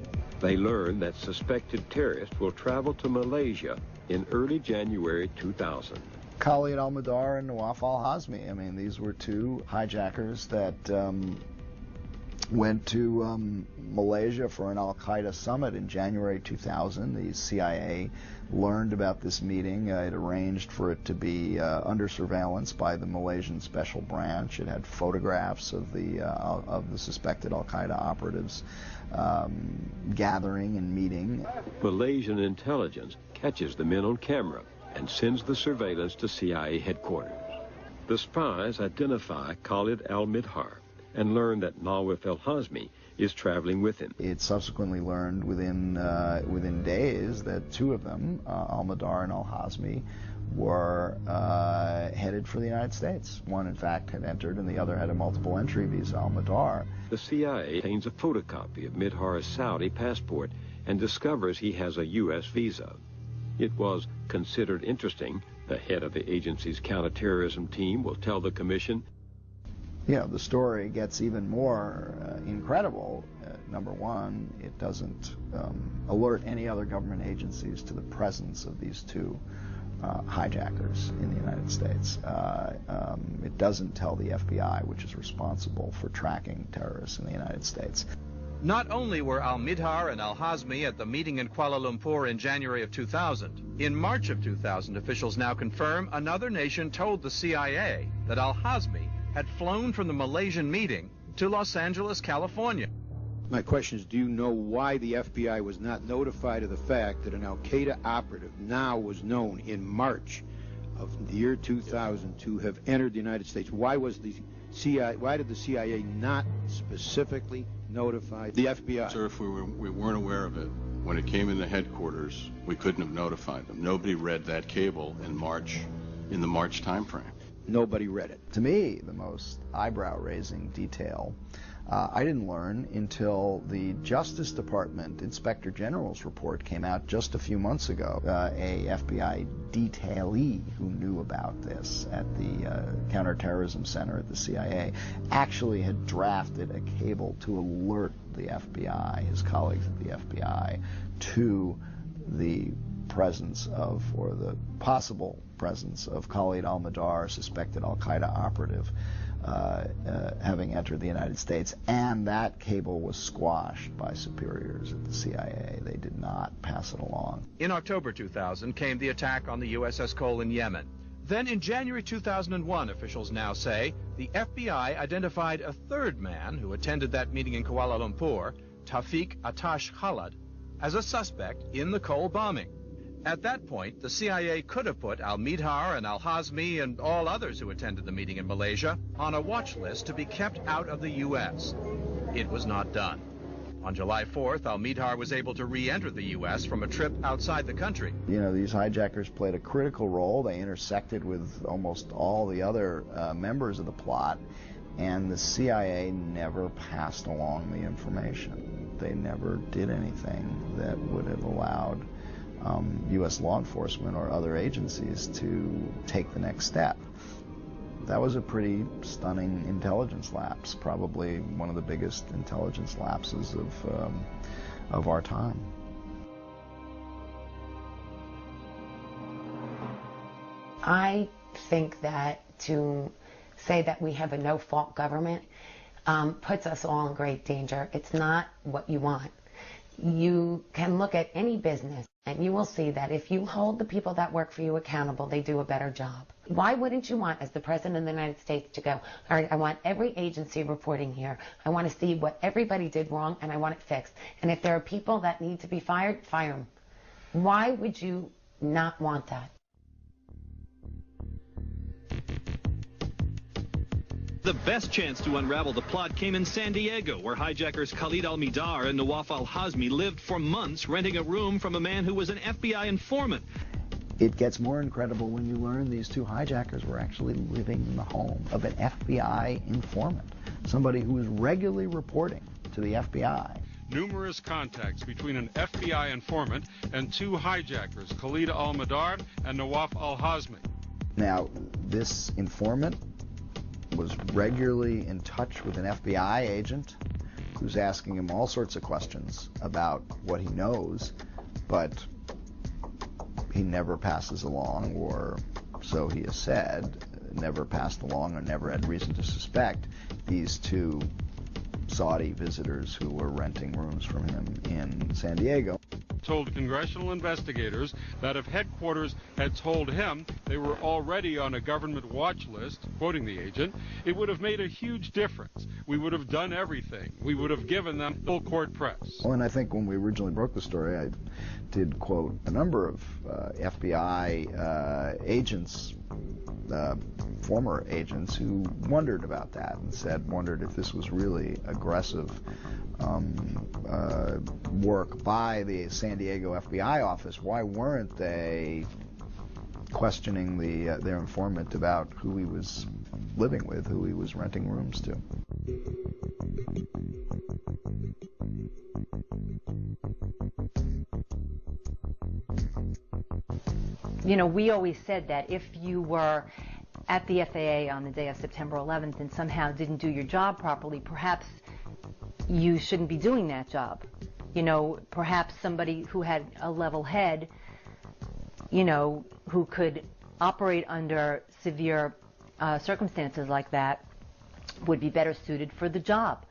They learned that suspected terrorists will travel to Malaysia in early January 2000. Khalid al-Mihdhar and Nawaf al-Hazmi. I mean, these were 2 hijackers that went to Malaysia for an al-Qaeda summit in January 2000. The CIA learned about this meeting. It arranged for it to be under surveillance by the Malaysian Special Branch. It had photographs of the suspected al-Qaeda operatives gathering and meeting. Malaysian intelligence catches the men on camera and sends the surveillance to CIA headquarters. The spies identify Khalid al-Mihdhar and learn that Nawaf al-Hazmi is traveling with him. It subsequently learned within days that 2 of them, al-Mihdhar and al-Hazmi, were headed for the United States. One, in fact, had entered, and the other had a multiple entry visa, al-Mihdhar. The CIA obtains a photocopy of Mihdhar's Saudi passport and discovers he has a U.S. visa. It was considered interesting. The head of the agency's counterterrorism team will tell the commission. The story gets even more incredible. Number one, it doesn't alert any other government agencies to the presence of these 2 hijackers in the United States. It doesn't tell the FBI, which is responsible for tracking terrorists in the United States. Not only were al-Mihdhar and al-Hazmi at the meeting in Kuala Lumpur in January of 2000, in March of 2000, officials now confirm another nation told the CIA that al-Hazmi had flown from the Malaysian meeting to Los Angeles, California. My question is, do you know why the FBI was not notified of the fact that an al-Qaeda operative now was known in March of the year 2000 to have entered the United States? Why did the CIA not specifically notify the FBI? Sir, if we weren't aware of it, when it came into headquarters, we couldn't have notified them. Nobody read that cable in the March time frame. Nobody read it. To me, the most eyebrow-raising detail I didn't learn until the Justice Department Inspector General's report came out just a few months ago. A FBI detailee who knew about this at the Counterterrorism Center at the CIA actually had drafted a cable to alert the FBI, his colleagues at the FBI, to the presence of, or the possible presence of, Khalid al-Mihdhar, suspected al-Qaeda operative, having entered the United States, and that cable was squashed by superiors at the CIA. They did not pass it along. In October 2000 came the attack on the USS Cole in Yemen. Then in January 2001, officials now say, the FBI identified a 3rd man who attended that meeting in Kuala Lumpur, Tawfiq Atash Khalid, as a suspect in the Cole bombing. At that point, the CIA could have put al-Midhar and al-Hazmi and all others who attended the meeting in Malaysia on a watch list to be kept out of the U.S. It was not done. On July 4th, al-Midhar was able to re-enter the U.S. from a trip outside the country. You know, these hijackers played a critical role. They intersected with almost all the other members of the plot, and the CIA never passed along the information. They never did anything that would have allowed U.S. law enforcement or other agencies to take the next step. That was a pretty stunning intelligence lapse, probably one of the biggest intelligence lapses of our time. I think that to say that we have a no-fault government puts us all in great danger. It's not what you want. You can look at any business and you will see that if you hold the people that work for you accountable, they do a better job. Why wouldn't you want, as the President of the United States, to go, all right, I want every agency reporting here. I want to see what everybody did wrong, and I want it fixed. And if there are people that need to be fired, fire them. Why would you not want that? The best chance to unravel the plot came in San Diego, where hijackers Khalid al-Midhar and Nawaf al-Hazmi lived for months renting a room from a man who was an FBI informant. It gets more incredible when you learn these two hijackers were actually living in the home of an FBI informant, somebody who was regularly reporting to the FBI. Numerous contacts between an FBI informant and two hijackers, Khalid al-Midhar and Nawaf al-Hazmi. Now, this informant was regularly in touch with an FBI agent who's asking him all sorts of questions about what he knows, but he never passes along, or so he has said, never passed along or never had reason to suspect these two Saudi visitors who were renting rooms from him in San Diego. Told congressional investigators that if headquarters had told him they were already on a government watch list, quoting the agent, it would have made a huge difference. We would have done everything. We would have given them full court press. Well, and I think when we originally broke the story, I did quote a number of FBI agents, former agents, who wondered about that and wondered if this was really aggressive work by the San Diego FBI office. Why weren't they questioning their informant about who he was living with, who he was renting rooms to? You know, we always said that if you were at the FAA on the day of September 11th and somehow didn't do your job properly, perhaps you shouldn't be doing that job. You know, perhaps somebody who had a level head, you know, who could operate under severe circumstances like that would be better suited for the job.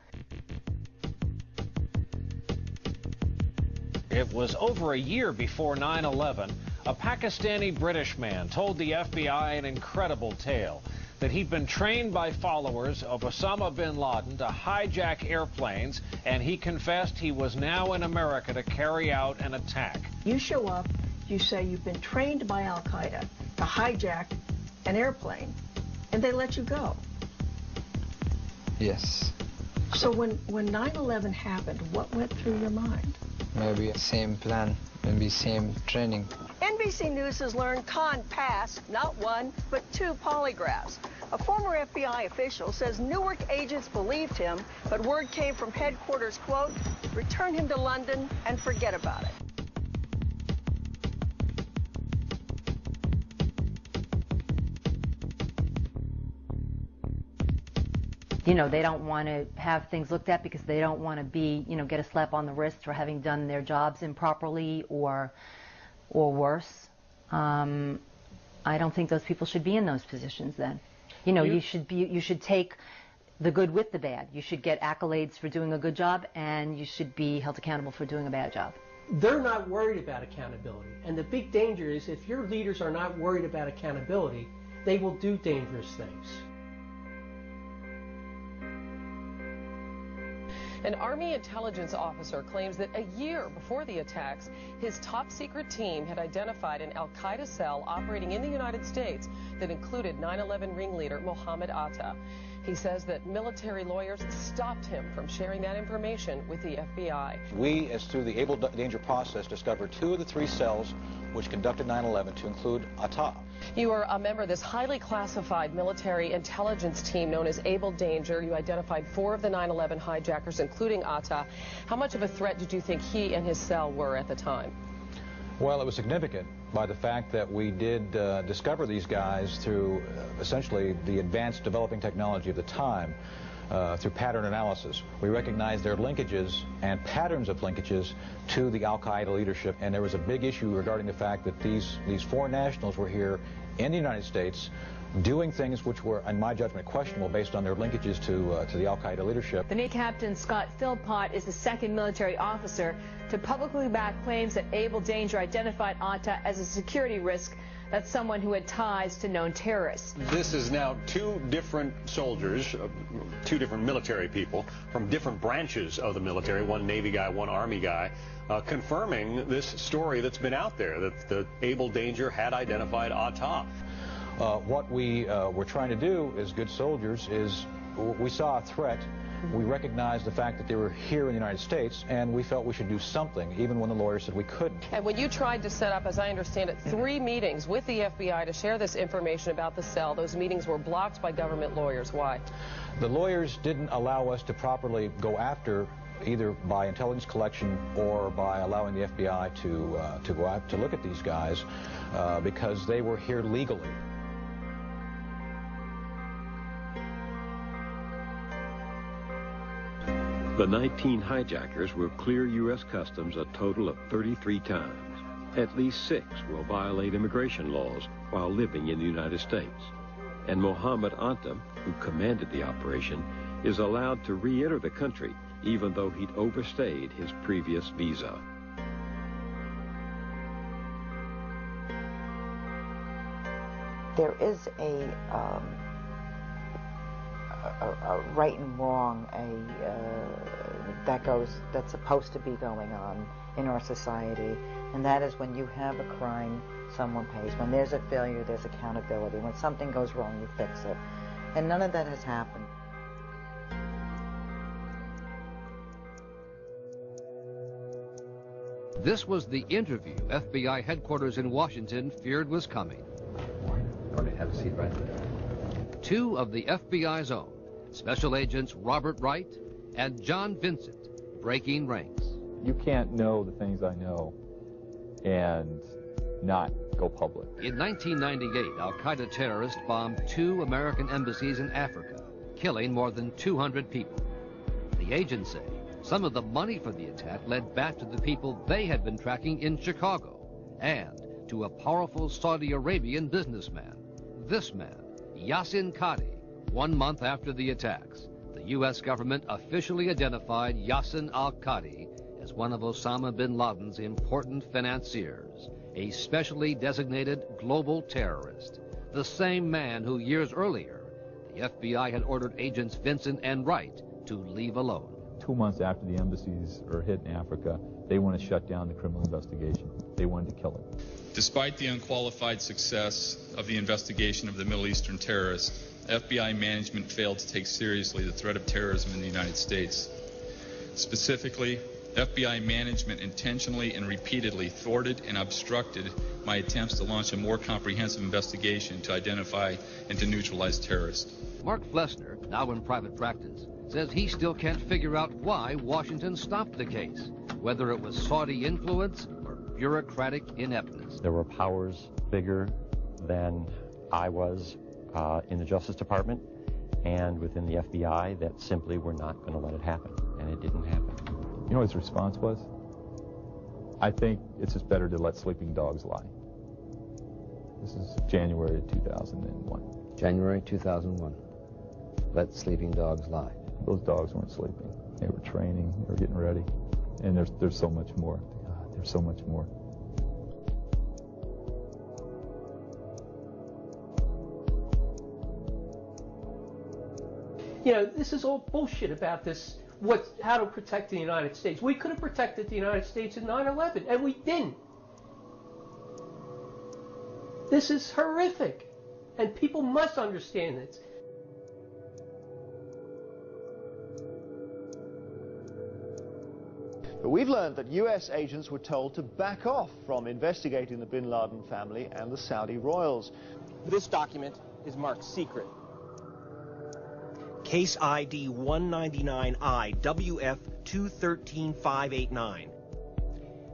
It was over a year before 9/11. A Pakistani-British man told the FBI an incredible tale, that he'd been trained by followers of Osama bin Laden to hijack airplanes, and he confessed he was now in America to carry out an attack. You show up, you say you've been trained by Al-Qaeda to hijack an airplane, and they let you go. Yes. So when 9/11 happened, what went through your mind? Maybe same plan, maybe same training. NBC News has learned Khan passed not one, but two polygraphs. A former FBI official says Newark agents believed him, but word came from headquarters, quote, return him to London and forget about it. You know, they don't want to have things looked at because they don't want to be, you know, get a slap on the wrist for having done their jobs improperly or worse. I don't think those people should be in those positions then. You know, you should take the good with the bad. You should get accolades for doing a good job, and you should be held accountable for doing a bad job. They're not worried about accountability. And the big danger is if your leaders are not worried about accountability, they will do dangerous things. An Army intelligence officer claims that a year before the attacks, his top secret team had identified an al-Qaeda cell operating in the United States that included 9/11 ringleader Mohammed Atta. He says that military lawyers stopped him from sharing that information with the FBI. We, as through the Able Danger process, discovered 2 of the 3 cells which conducted 9/11 to include Atta. You are a member of this highly classified military intelligence team known as Able Danger. You identified 4 of the 9/11 hijackers, including Atta. How much of a threat did you think he and his cell were at the time? Well, it was significant by the fact that we did discover these guys through essentially the advanced developing technology of the time, through pattern analysis. We recognized their linkages and patterns of linkages to the al-Qaeda leadership, and there was a big issue regarding the fact that these foreign nationals were here in the United States doing things which were, in my judgment, questionable based on their linkages to the al-Qaeda leadership. The Navy Captain Scott Philpott is the second military officer to publicly back claims that Able Danger identified Atta as a security risk. That's someone who had ties to known terrorists. This is now 2 different soldiers, 2 different military people from different branches of the military, one Navy guy, one Army guy, confirming this story that's been out there, that the Able Danger had identified Atta. What we were trying to do as good soldiers is we saw a threat. We recognized the fact that they were here in the United States, and we felt we should do something, even when the lawyers said we couldn't. And when you tried to set up, as I understand it, 3 meetings with the FBI to share this information about the cell, those meetings were blocked by government lawyers. Why? The lawyers didn't allow us to properly go after, either by intelligence collection or by allowing the FBI to go out to look at these guys, because they were here legally. The 19 hijackers will clear U.S. Customs a total of 33 times. At least 6 will violate immigration laws while living in the United States. And Mohammed Atta, who commanded the operation, is allowed to re-enter the country even though he'd overstayed his previous visa. There is a right and wrong that's supposed to be going on in our society, and that is when you have a crime, someone pays. When there's a failure, there's accountability. When something goes wrong, you fix it. And none of that has happened. This was the interview FBI headquarters in Washington feared was coming. Have a seat right there. 2 of the FBI's own, Special Agents Robert Wright and John Vincent, breaking ranks. You can't know the things I know and not go public. In 1998, al-Qaeda terrorists bombed 2 American embassies in Africa, killing more than 200 people. The agents say some of the money for the attack led back to the people they had been tracking in Chicago and to a powerful Saudi Arabian businessman. This man, Yassin Qadi. 1 month after the attacks, the U.S. government officially identified Yassin al-Qadi as one of Osama bin Laden's important financiers, a specially designated global terrorist, the same man who years earlier, the FBI had ordered agents Vincent and Wright to leave alone. 2 months after the embassies are hit in Africa, they want to shut down the criminal investigation. They wanted to kill it. Despite the unqualified success of the investigation of the Middle Eastern terrorists, FBI management failed to take seriously the threat of terrorism in the United States. Specifically, FBI management intentionally and repeatedly thwarted and obstructed my attempts to launch a more comprehensive investigation to identify and to neutralize terrorists. Mark Flessner, now in private practice, says he still can't figure out why Washington stopped the case, whether it was Saudi influence or bureaucratic ineptness. There were powers bigger than I was in the Justice Department and within the FBI that simply were not going to let it happen, and it didn't happen. You know what his response was? I think it's just better to let sleeping dogs lie. This is January 2001. January 2001. Let sleeping dogs lie. Those dogs weren't sleeping. They were training. They were getting ready. And there's so much more. God, there's so much more. You know, this is all bullshit about this how to protect the United States. We could have protected the United States in 9/11, and we didn't. This is horrific, and people must understand this. But we've learned that US agents were told to back off from investigating the bin Laden family and the Saudi royals. This document is marked secret. Case ID 199I WF 213589.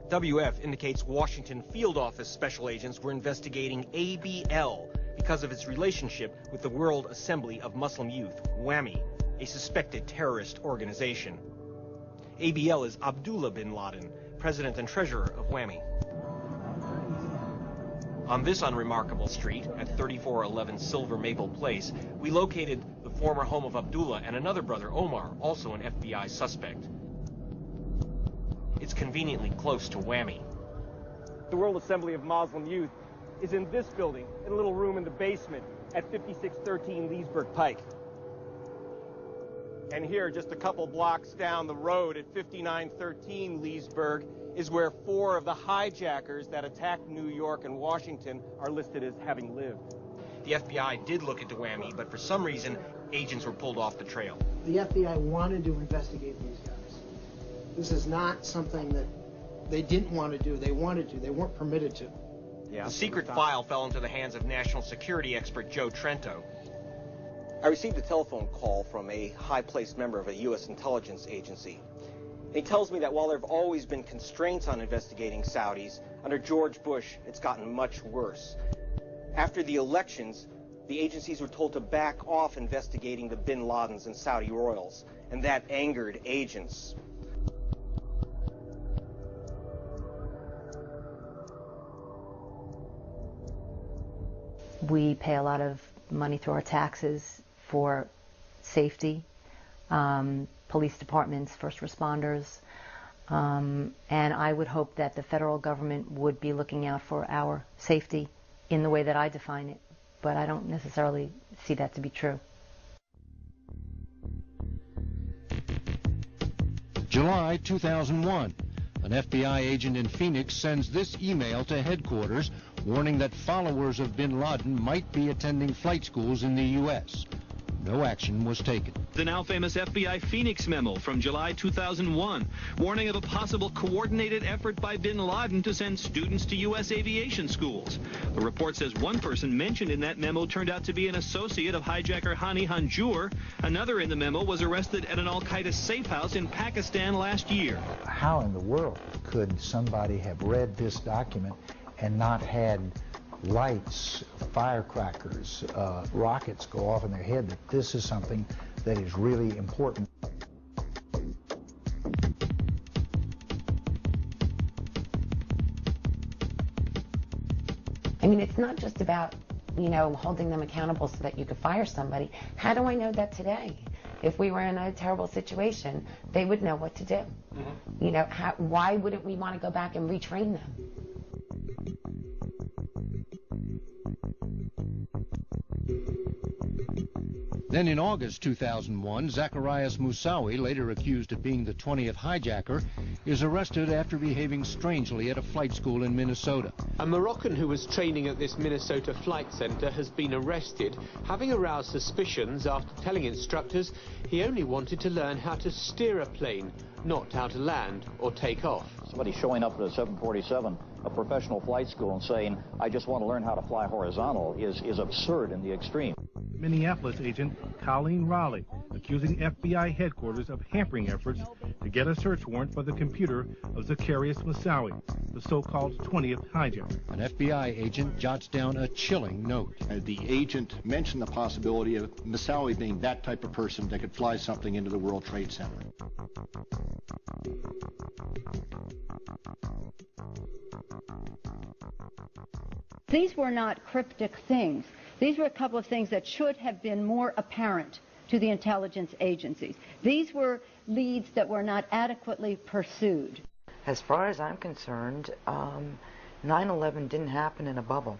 WF indicates Washington Field Office special agents were investigating ABL because of its relationship with the World Assembly of Muslim Youth, WAMI, a suspected terrorist organization. ABL is Abdullah bin Laden, president and treasurer of WAMI. On this unremarkable street, at 3411 Silver Maple Place, we located the former home of Abdullah and another brother, Omar, also an FBI suspect. It's conveniently close to WAMI. The World Assembly of Muslim Youth is in this building, in a little room in the basement at 5613 Leesburg Pike. And here, just a couple blocks down the road at 5913 Leesburg, is where 4 of the hijackers that attacked New York and Washington are listed as having lived. The FBI did look into WAMI, but for some reason, agents were pulled off the trail. The FBI wanted to investigate these guys. This is not something that they didn't want to do. They wanted to. They weren't permitted to. The secret file fell into the hands of national security expert Joe Trento. I received a telephone call from a high-placed member of a U.S. intelligence agency. He tells me that while there have always been constraints on investigating Saudis, under George Bush, it's gotten much worse. After the elections, the agencies were told to back off investigating the bin Ladens and Saudi royals, and that angered agents. We pay a lot of money through our taxes for safety, police departments, first responders, and I would hope that the federal government would be looking out for our safety in the way that I define it, but I don't necessarily see that to be true. July 2001. An FBI agent in Phoenix sends this email to headquarters warning that followers of bin Laden might be attending flight schools in the U.S. No action was taken. The now famous FBI Phoenix memo from July 2001, warning of a possible coordinated effort by bin Laden to send students to U.S. aviation schools. The report says one person mentioned in that memo turned out to be an associate of hijacker Hani Hanjour. Another in the memo was arrested at an al-Qaeda safe house in Pakistan last year. How in the world could somebody have read this document and not had lights, firecrackers, rockets go off in their head that this is something that is really important? I mean, it's not just about, holding them accountable so that you could fire somebody. How do I know that today? If we were in a terrible situation, they would know what to do. Mm-hmm. Why wouldn't we want to go back and retrain them? Then in August 2001, Zacharias Moussaoui, later accused of being the 20th hijacker, is arrested after behaving strangely at a flight school in Minnesota. A Moroccan who was training at this Minnesota flight center has been arrested, having aroused suspicions after telling instructors he only wanted to learn how to steer a plane, not how to land or take off. Somebody showing up at a 747, a professional flight school, and saying, I just want to learn how to fly horizontal is absurd in the extreme. Minneapolis agent Colleen Raleigh accusing FBI headquarters of hampering efforts to get a search warrant for the computer of Zacharias Moussaoui, the so-called 20th hijacker. An FBI agent jots down a chilling note. The agent mentioned the possibility of Moussaoui being that type of person that could fly something into the World Trade Center. These were not cryptic things. These were a couple of things that should have been more apparent to the intelligence agencies. These were leads that were not adequately pursued. As far as I'm concerned, 9/11 didn't happen in a bubble.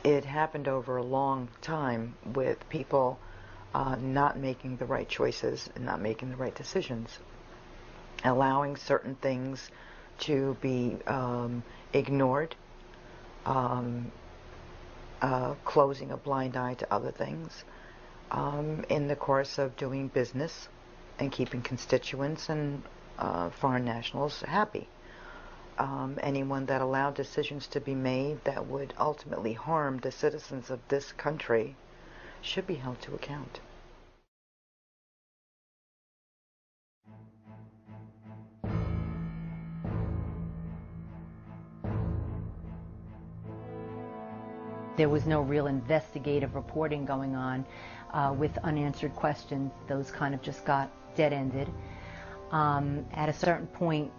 It happened over a long time with people not making the right choices and not making the right decisions, allowing certain things to be ignored, closing a blind eye to other things in the course of doing business and keeping constituents and foreign nationals happy. Anyone that allowed decisions to be made that would ultimately harm the citizens of this country should be held to account. There was no real investigative reporting going on with unanswered questions. Those kind of just got dead-ended. At a certain point,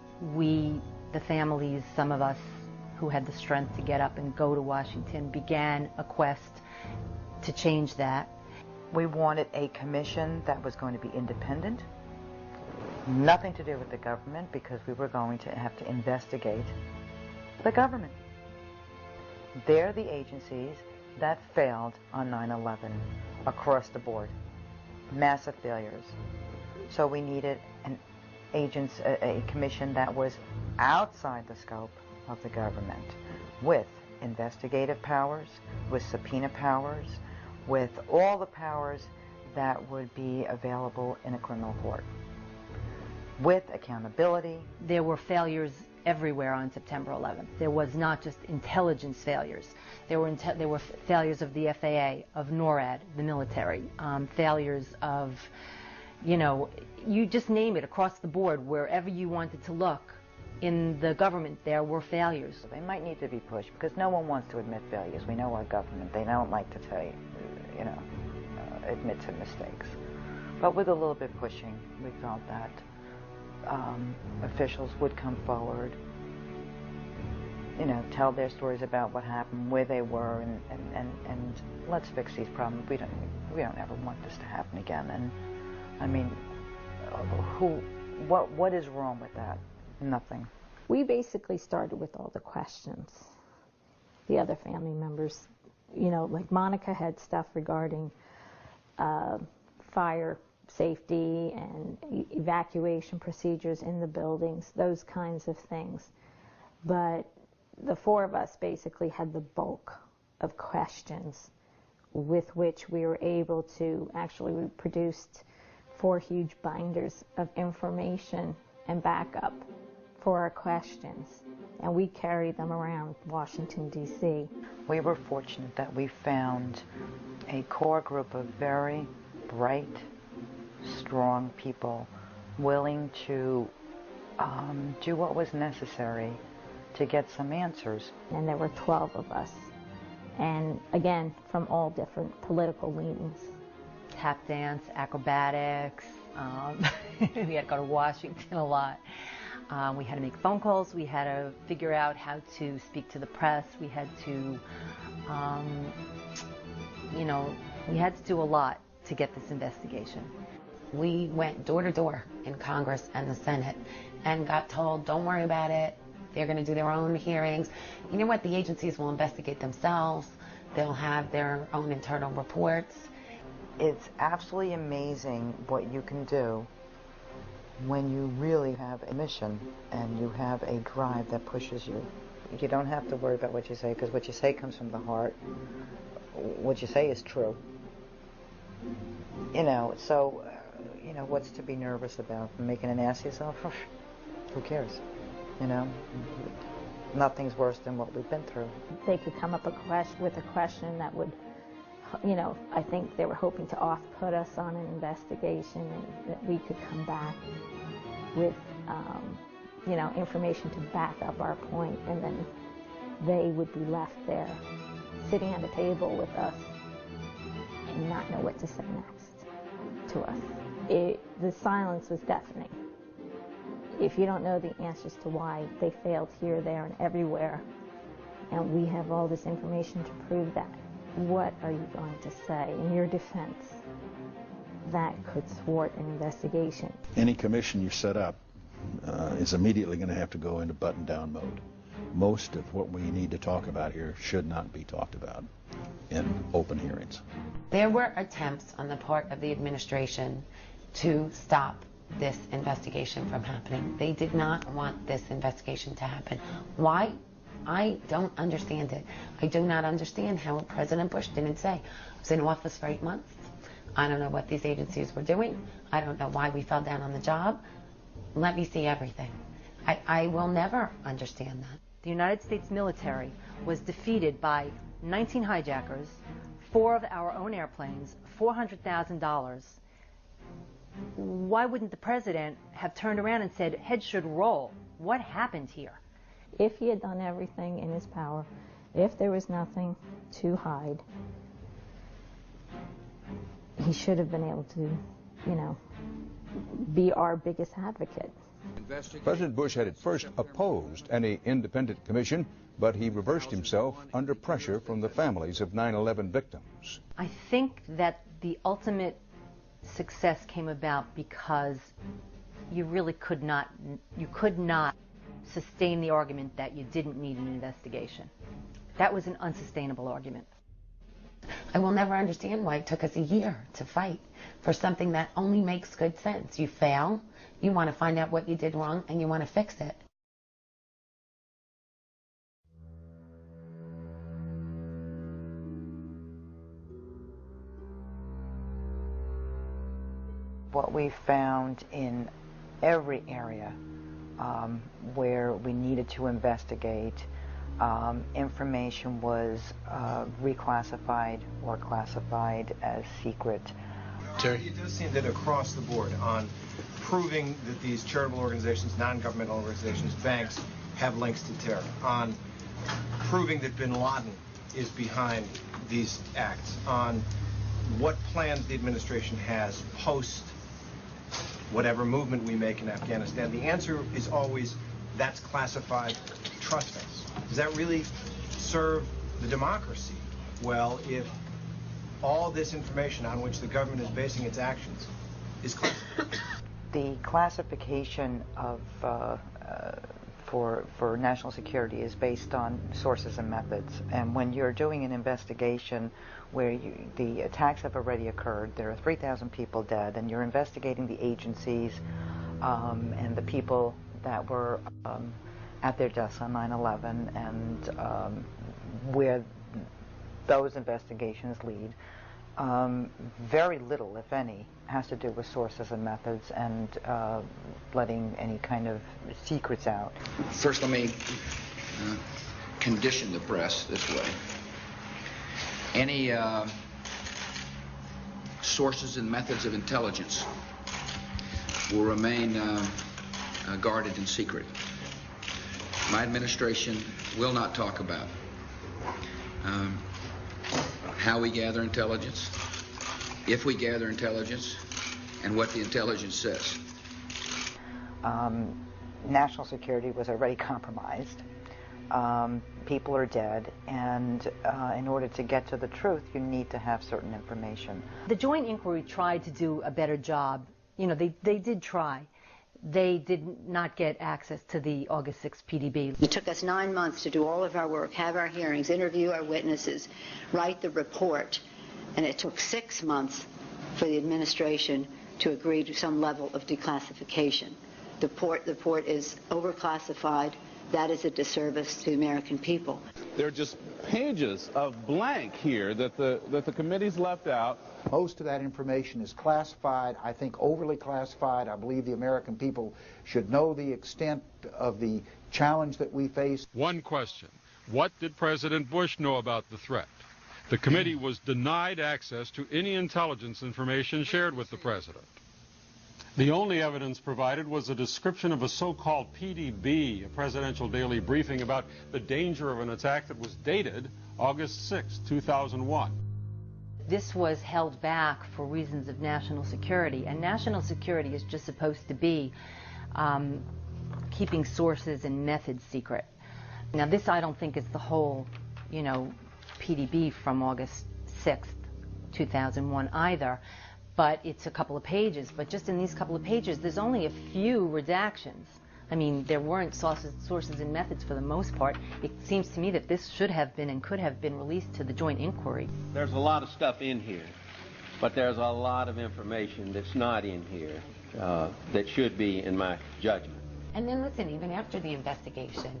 the families, some of us who had the strength to get up and go to Washington, began a quest to change that. We wanted a commission that was going to be independent, nothing to do with the government, because we were going to have to investigate the government. They're the agencies that failed on 9/11 across the board. Massive failures. So we needed a commission that was outside the scope of the government, with investigative powers, with subpoena powers, with all the powers that would be available in a criminal court, with accountability. There were failures everywhere on September 11th. There was not just intelligence failures. There were failures of the FAA, of NORAD, the military, failures of, you just name it, across the board, wherever you wanted to look in the government, there were failures. They might need to be pushed, because no one wants to admit failures. We know our government. They don't like to say, admit to mistakes. But with a little bit pushing, we felt that officials would come forward, tell their stories about what happened, where they were, and let's fix these problems. We don't ever want this to happen again. And I mean, what is wrong with that? Nothing. We basically started with all the questions. The other family members, like Monica had stuff regarding fire safety and evacuation procedures in the buildings, those kinds of things. But the four of us basically had the bulk of questions with which we were able to, actually we produced 4 huge binders of information and backup for our questions, and we carried them around Washington, D.C. We were fortunate that we found a core group of very bright, strong people willing to do what was necessary to get some answers. And there were 12 of us, and again, from all different political leanings. Tap dance, acrobatics, we had to go to Washington a lot. We had to make phone calls, we had to figure out how to speak to the press, we had to, we had to do a lot to get this investigation. We went door to door in Congress and the Senate and got told, don't worry about it, they're going to do their own hearings. You know what, the agencies will investigate themselves, they'll have their own internal reports. It's absolutely amazing what you can do when you really have a mission and you have a drive that pushes you. You don't have to worry about what you say, because what you say comes from the heart. What you say is true. So, what's to be nervous about? Making an ass of yourself? Who cares? Nothing's worse than what we've been through. They could come up with a question that would, I think they were hoping to off-put us on an investigation, and that we could come back with, information to back up our point, and then they would be left there sitting at a table with us and not know what to say next to us. The silence was deafening. If you don't know the answers to why they failed here, there, and everywhere, and we have all this information to prove that, what are you going to say in your defense that could thwart an investigation? Any commission you set up is immediately going to have to go into button-down mode. Most of what we need to talk about here should not be talked about in open hearings. There were attempts on the part of the administration to stop this investigation from happening. They did not want this investigation to happen. Why? I don't understand it. I do not understand how President Bush didn't say, I was in office for 8 months. I don't know what these agencies were doing. I don't know why we fell down on the job. Let me see everything. I will never understand that. The United States military was defeated by 19 hijackers, 4 of our own airplanes, $400,000. Why wouldn't the president have turned around and said, heads should roll? What happened here? If he had done everything in his power, if there was nothing to hide, he should have been able to, be our biggest advocate. President Bush had at first opposed any independent commission, but he reversed himself under pressure from the families of 9/11 victims. I think that the ultimate success came about because you really could not sustain the argument that you didn't need an investigation. That was an unsustainable argument. I will never understand why it took us a year to fight for something that only makes good sense. You fail, you want to find out what you did wrong, and you want to fix it. What we found in every area where we needed to investigate, information was reclassified or classified as secret. Terry? It does seem that across the board on proving that these charitable organizations, non-governmental organizations, banks have links to terror, on proving that bin Laden is behind these acts, on what plans the administration has post whatever movement we make in Afghanistan, the answer is always, that's classified, trust us. Does that really serve the democracy well if all this information on which the government is basing its actions is classified? The classification of for national security is based on sources and methods. And when you're doing an investigation where the attacks have already occurred, there are 3,000 people dead, and you're investigating the agencies and the people that were at their deaths on 9/11 and where those investigations lead, very little, if any, has to do with sources and methods and letting any kind of secrets out. First, let me condition the press this way. Any sources and methods of intelligence will remain guarded in secret. My administration will not talk about how we gather intelligence, if we gather intelligence, and what the intelligence says. National security was already compromised. People are dead, and in order to get to the truth, you need to have certain information. The joint inquiry tried to do a better job. They did try. They did not get access to the August 6th PDB. It took us 9 months to do all of our work, have our hearings, interview our witnesses, write the report, and it took 6 months for the administration to agree to some level of declassification. The report is overclassified. That is a disservice to the American people. There are just pages of blank here that the committee's left out. Most of that information is classified, I think overly classified. I believe the American people should know the extent of the challenge that we face. One question: what did President Bush know about the threat? The committee was denied access to any intelligence information shared with the president. The only evidence provided was a description of a so-called PDB, a presidential daily briefing about the danger of an attack that was dated August 6, 2001. This was held back for reasons of national security, and national security is just supposed to be keeping sources and methods secret. Now, this I don't think is the whole, PDB from August 6th, 2001 either. But it's a couple of pages. But just in these couple of pages, there's only a few redactions. I mean, there weren't sources and methods for the most part. It seems to me that this should have been and could have been released to the joint inquiry. There's a lot of stuff in here. But there's a lot of information that's not in here that should be, in my judgment. And then listen, even after the investigation,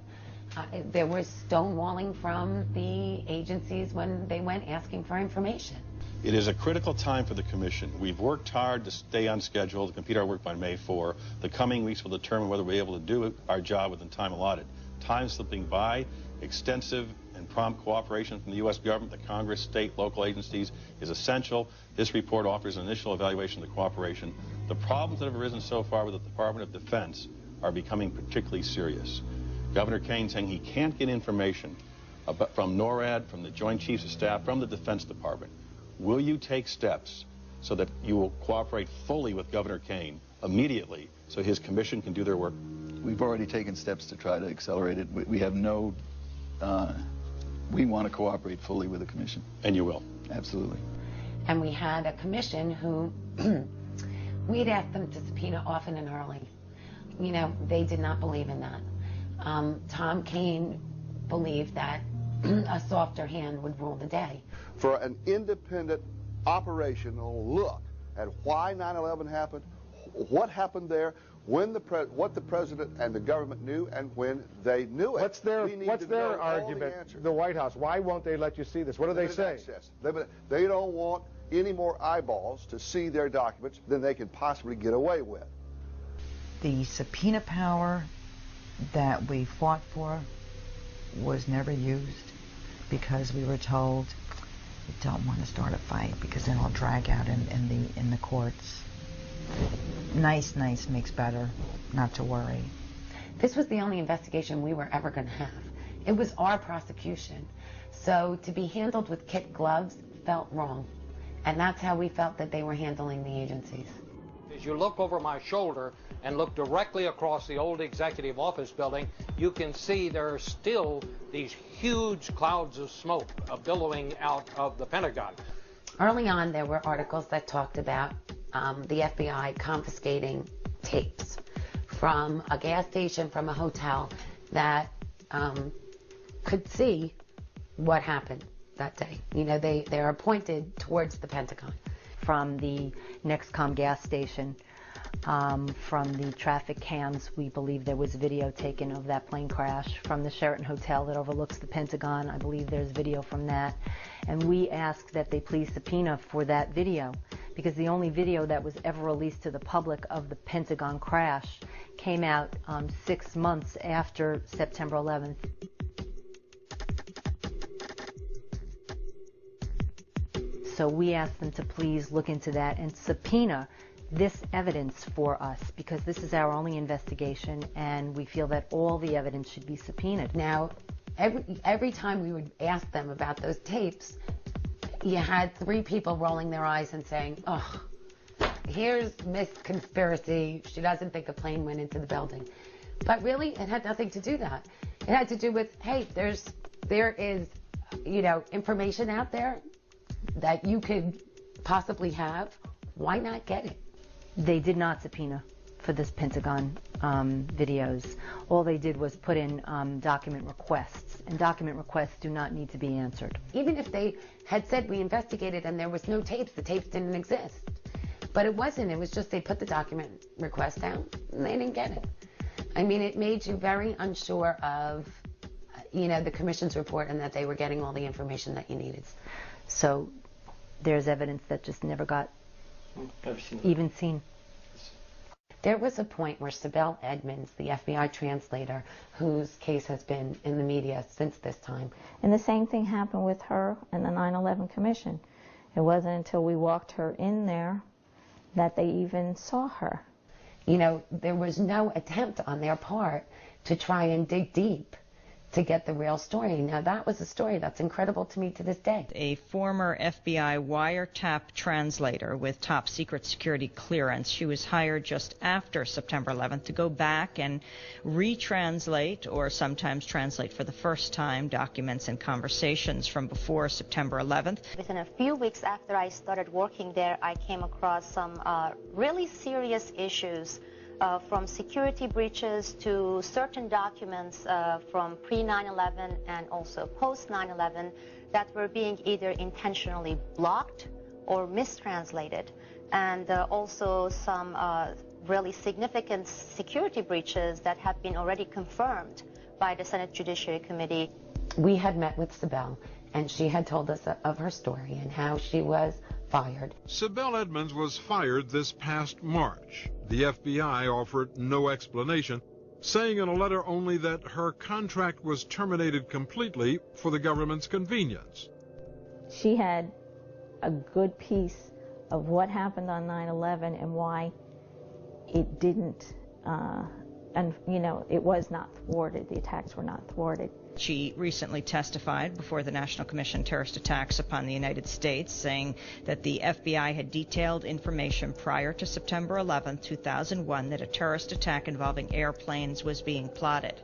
there was stonewalling from the agencies when they went asking for information. It is a critical time for the Commission. We've worked hard to stay on schedule, to complete our work by May 4. The coming weeks will determine whether we're able to do our job within time allotted. Time slipping by, extensive and prompt cooperation from the U.S. government, the Congress, state, local agencies is essential. This report offers an initial evaluation of the cooperation. The problems that have arisen so far with the Department of Defense are becoming particularly serious. Governor Kane saying he can't get information from NORAD, from the Joint Chiefs of Staff, from the Defense Department. Will you take steps so that you will cooperate fully with Governor Kane immediately so his commission can do their work? We've already taken steps to try to accelerate it. We have no, we want to cooperate fully with the commission. And you will? Absolutely. And we had a commission who, we'd asked them to subpoena often and early. You know, they did not believe in that. Tom Kane believed that a softer hand would rule the day. For an independent operational look at why 9/11 happened, what happened there, when what the president and the government knew, and when they knew it. What's their argument? The White House. Why won't they let you see this? What do they say? They don't want any more eyeballs to see their documents than they can possibly get away with. The subpoena power that we fought for was never used because we were told we don't want to start a fight because then it'll drag out in the courts. Nice makes better, not to worry. This was the only investigation we were ever going to have. It was our prosecution. So to be handled with kid gloves felt wrong. And that's how we felt that they were handling the agencies. As you look over my shoulder and look directly across the old executive office building, you can see there are still these huge clouds of smoke billowing out of the Pentagon. Early on, there were articles that talked about the FBI confiscating tapes from a gas station, from a hotel that could see what happened that day. You know, they're pointed towards the Pentagon. From the Nexcom gas station, from the traffic cams, we believe there was video taken of that plane crash. From the Sheraton Hotel that overlooks the Pentagon, I believe there's video from that. And we ask that they please subpoena for that video, because the only video that was ever released to the public of the Pentagon crash came out 6 months after September 11th. So we asked them to please look into that and subpoena this evidence for us, because this is our only investigation and we feel that all the evidence should be subpoenaed. Now, every time we would ask them about those tapes, you had 3 people rolling their eyes and saying, oh, here's Miss Conspiracy. She doesn't think a plane went into the building. But really, it had nothing to do that. It had to do with, hey, there is, you know, information out there that you could possibly have. Why not get it? They did not subpoena for this Pentagon videos. All they did was put in document requests, and document requests do not need to be answered. Even if they had said we investigated and there was no tapes, the tapes didn't exist. But it wasn't. It was just they put the document request down and they didn't get it. I mean, it made you very unsure of, you know, the commission's report and that they were getting all the information that you needed. So there's evidence that just never got even seen. There was a point where Sibel Edmonds, the FBI translator, whose case has been in the media since this time. And the same thing happened with her and the 9/11 Commission. It wasn't until we walked her in there that they even saw her. You know, there was no attempt on their part to try and dig deep to get the real story. Now, that was a story that's incredible to me to this day. A former FBI wiretap translator with top secret security clearance. She was hired just after September 11th to go back and retranslate, or sometimes translate for the first time, documents and conversations from before September 11th. Within a few weeks after I started working there, I came across some really serious issues. From security breaches to certain documents from pre-9/11 and also post-9/11 that were being either intentionally blocked or mistranslated, and also some really significant security breaches that have been already confirmed by the Senate Judiciary Committee. We had met with Sibel, and she had told us of her story and how she was fired. Sibel Edmonds was fired this past March. The FBI offered no explanation, saying in a letter only that her contract was terminated completely for the government's convenience. She had a good piece of what happened on 9/11 and why it didn't, and you know, it was not thwarted. The attacks were not thwarted. She recently testified before the National Commission on Terrorist Attacks upon the United States, saying that the FBI had detailed information prior to September 11, 2001, that a terrorist attack involving airplanes was being plotted.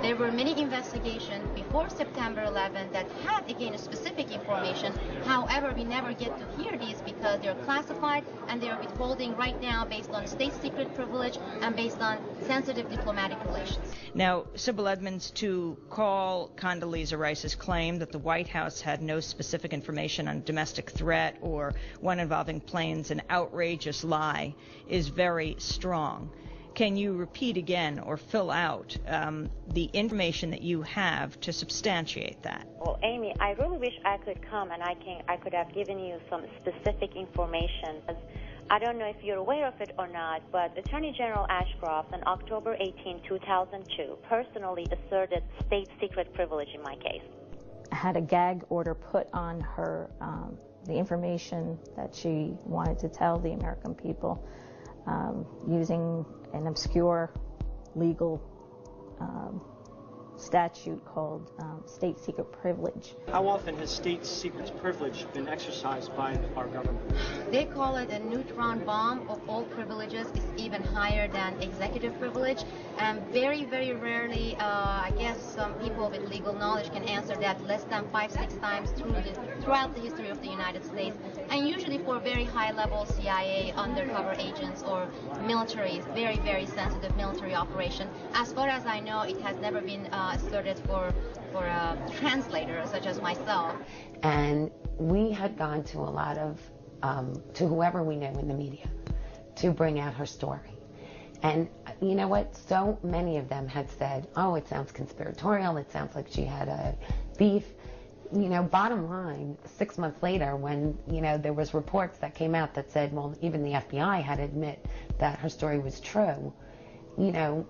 There were many investigations before September 11 that had, again, specific information. However, we never get to hear these because they're classified and they're withholding right now based on state secret privilege and based on sensitive diplomatic relations. Now, Sibel Edmonds, to call Condoleezza Rice's claim that the White House had no specific information on domestic threat or one involving planes an outrageous lie is very strong. Can you repeat again or fill out the information that you have to substantiate that? Well, Amy, I really wish I could come and I could have given you some specific information. I don't know if you're aware of it or not, but Attorney General Ashcroft on October 18, 2002, personally asserted state secret privilege in my case. I had a gag order put on her, the information that she wanted to tell the American people, using an obscure legal statute called state secret privilege. How often has state secrets privilege been exercised by our government? They call it a neutron bomb of all privileges. It's even higher than executive privilege. And very, very rarely, I guess some people with legal knowledge can answer that, less than 5-6 times throughout the history of the United States. And usually for very high-level CIA undercover agents or military, very, very sensitive military operation. As far as I know, it has never been asserted for a translator such as myself. And we had gone to a lot of, to whoever we knew in the media to bring out her story. And you know what? So many of them had said, oh, it sounds conspiratorial. It sounds like she had a beef. You know, bottom line, 6 months later when, you know, there was reports that came out that said, well, even the FBI had to admit that her story was true, you know,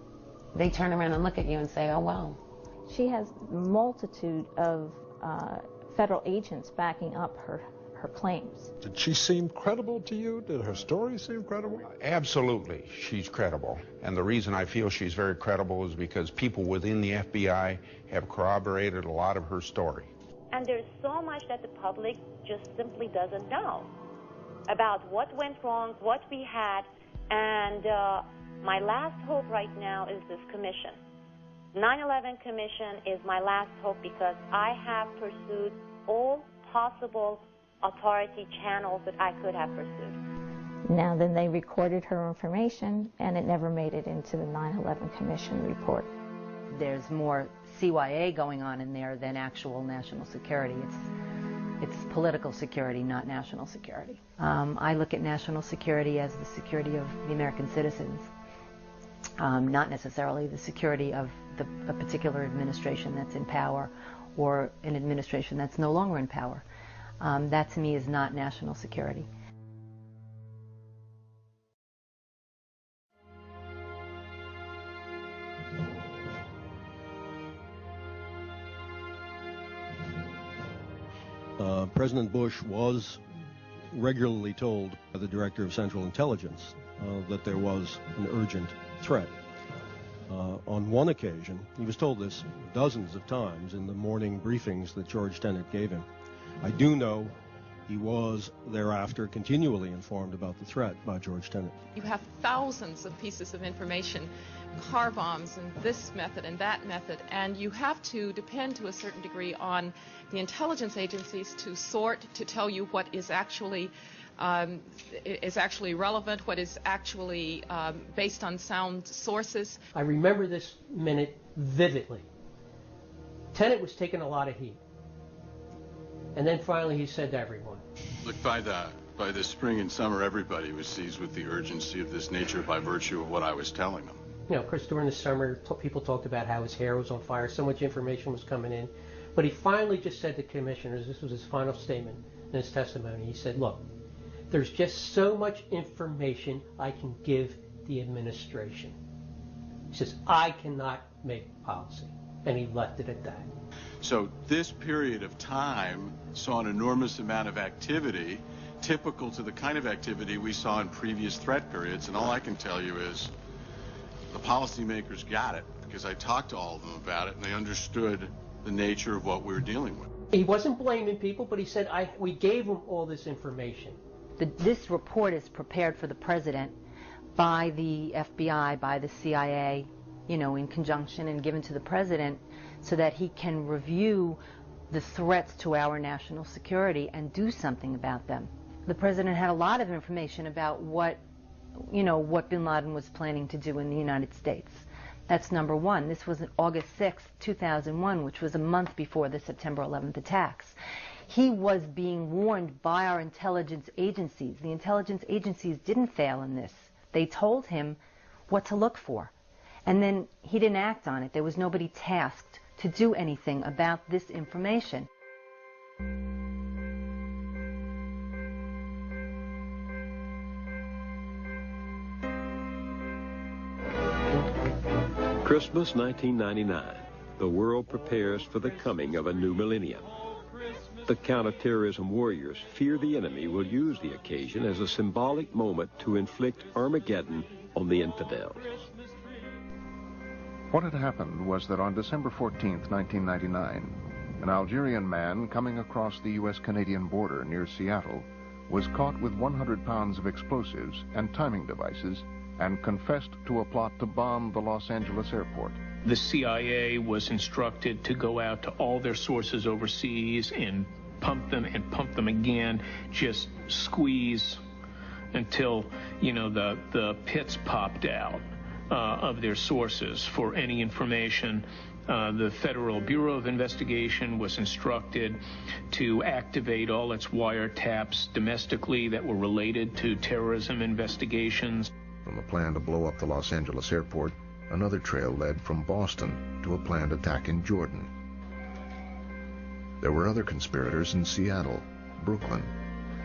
they turn around and look at you and say, oh, well. She has a multitude of federal agents backing up her claims. Did she seem credible to you? Did her story seem credible? Absolutely, she's credible. And the reason I feel she's very credible is because people within the FBI have corroborated a lot of her story. And there's so much that the public just simply doesn't know about what went wrong, what we had, and my last hope right now is this commission. 9/11 Commission is my last hope because I have pursued all possible authority channels that I could have pursued. Now then, they recorded her information and it never made it into the 9/11 Commission report. There's more CYA going on in there than actual national security. It's political security, not national security. I look at national security as the security of the American citizens, not necessarily the security of a particular administration that's in power or an administration that's no longer in power. That to me is not national security. President Bush was regularly told by the Director of Central Intelligence that there was an urgent threat. On one occasion, he was told this dozens of times in the morning briefings that George Tenet gave him. I do know he was thereafter continually informed about the threat by George Tenet. You have thousands of pieces of information, car bombs and this method and that method, and you have to depend to a certain degree on the intelligence agencies to sort, to tell you what is actually relevant, what is actually based on sound sources. I remember this minute vividly. Tenet was taking a lot of heat. And then finally he said to everyone, Look, by the By this spring and summer, everybody was seized with the urgency of this nature by virtue of what I was telling them. You know, of course, during the summer, people talked about how his hair was on fire, so much information was coming in. But he finally just said to commissioners, this was his final statement in his testimony, he said, look, there's just so much information I can give the administration. He says, I cannot make policy. And he left it at that. So this period of time saw an enormous amount of activity, typical to the kind of activity we saw in previous threat periods. And all I can tell you is the policymakers got it, because I talked to all of them about it, and they understood the nature of what we were dealing with. He wasn't blaming people, but he said, we gave him all this information. This report is prepared for the president by the FBI, by the CIA, you know, in conjunction, and given to the president so that he can review the threats to our national security and do something about them. The president had a lot of information about what bin Laden was planning to do in the United States. That's number one. This was August 6, 2001, which was a month before the September 11th attacks. He was being warned by our intelligence agencies. The intelligence agencies didn't fail in this. They told him what to look for. And then he didn't act on it. There was nobody tasked to do anything about this information. Christmas 1999. The world prepares for the coming of a new millennium. The counterterrorism warriors fear the enemy will use the occasion as a symbolic moment to inflict Armageddon on the infidels. What had happened was that on December 14th, 1999, an Algerian man coming across the U.S.-Canadian border near Seattle was caught with 100 pounds of explosives and timing devices and confessed to a plot to bomb the Los Angeles airport. The CIA was instructed to go out to all their sources overseas and pump them again, just squeeze until, you know, the pits popped out of their sources for any information. The Federal Bureau of Investigation was instructed to activate all its wiretaps domestically that were related to terrorism investigations. From a plan to blow up the Los Angeles airport, another trail led from Boston to a planned attack in Jordan. There were other conspirators in Seattle, Brooklyn,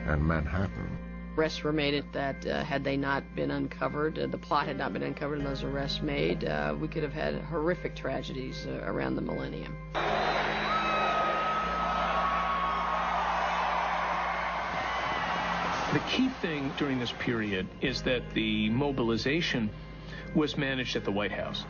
and Manhattan. Arrests were made that had they not been uncovered, the plot had not been uncovered and those arrests made, we could have had horrific tragedies around the millennium. The key thing during this period is that the mobilization was managed at the White House.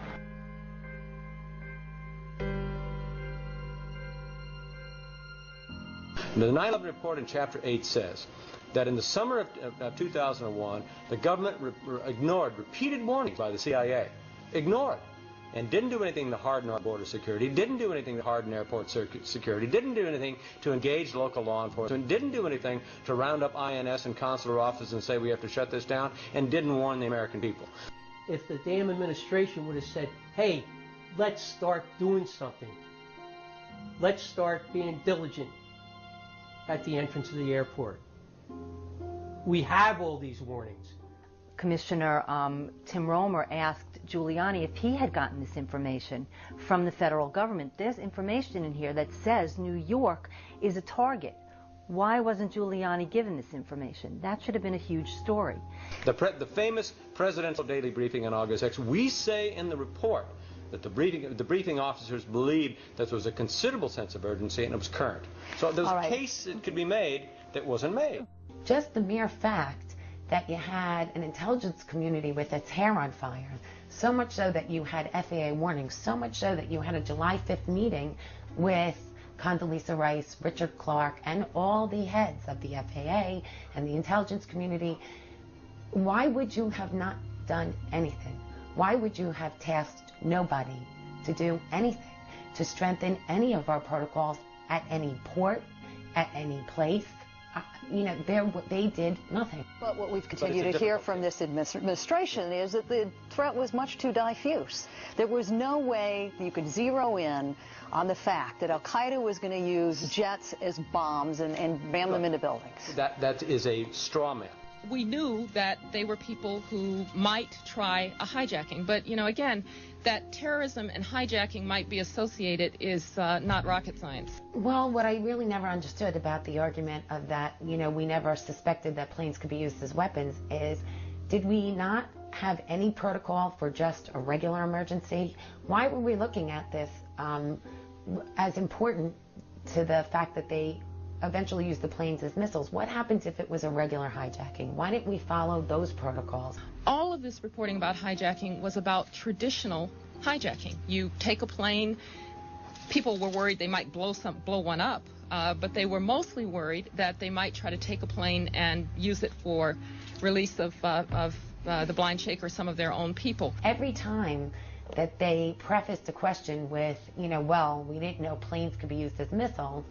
The 9/11 report in Chapter 8 says that in the summer of 2001, the government ignored repeated warnings by the CIA, ignored, and didn't do anything to harden our border security, didn't do anything to harden airport security, didn't do anything to engage local law enforcement, didn't do anything to round up INS and consular offices and say we have to shut this down, and didn't warn the American people. If the damn administration would have said, hey, let's start doing something. Let's start being diligent at the entrance of the airport. We have all these warnings. Commissioner Tim Romer asked Giuliani if he had gotten this information from the federal government. There's information in here that says New York is a target. Why wasn't Giuliani given this information? That should have been a huge story. The famous presidential daily briefing on August 6th, we say in the report that the briefing officers believed that there was a considerable sense of urgency and it was current. So there's a case that could be made that wasn't made. Just the mere fact that you had an intelligence community with its hair on fire, so much so that you had FAA warnings, so much so that you had a July 5th meeting with Condoleezza Rice, Richard Clark, and all the heads of the FAA and the intelligence community. Why would you have not done anything? Why would you have tasked nobody to do anything, to strengthen any of our protocols at any port, at any place? they did nothing. But what we've continued to hear from this administration is that the threat was much too diffuse. There was no way you could zero in on the fact that Al-Qaeda was going to use jets as bombs and ram them into buildings. That is a straw man. We knew that they were people who might try a hijacking, but, again, that terrorism and hijacking might be associated is not rocket science. Well, what I really never understood about the argument of that, we never suspected that planes could be used as weapons is, did we not have any protocol for just a regular emergency? Why were we looking at this as important to the fact that they eventually used the planes as missiles? What happens if it was a regular hijacking? Why didn't we follow those protocols? All of this reporting about hijacking was about traditional hijacking. You take a plane, people were worried they might blow one up, but they were mostly worried that they might try to take a plane and use it for release of the blind sheikh or some of their own people. Every time that they prefaced a question with, well, we didn't know planes could be used as missiles,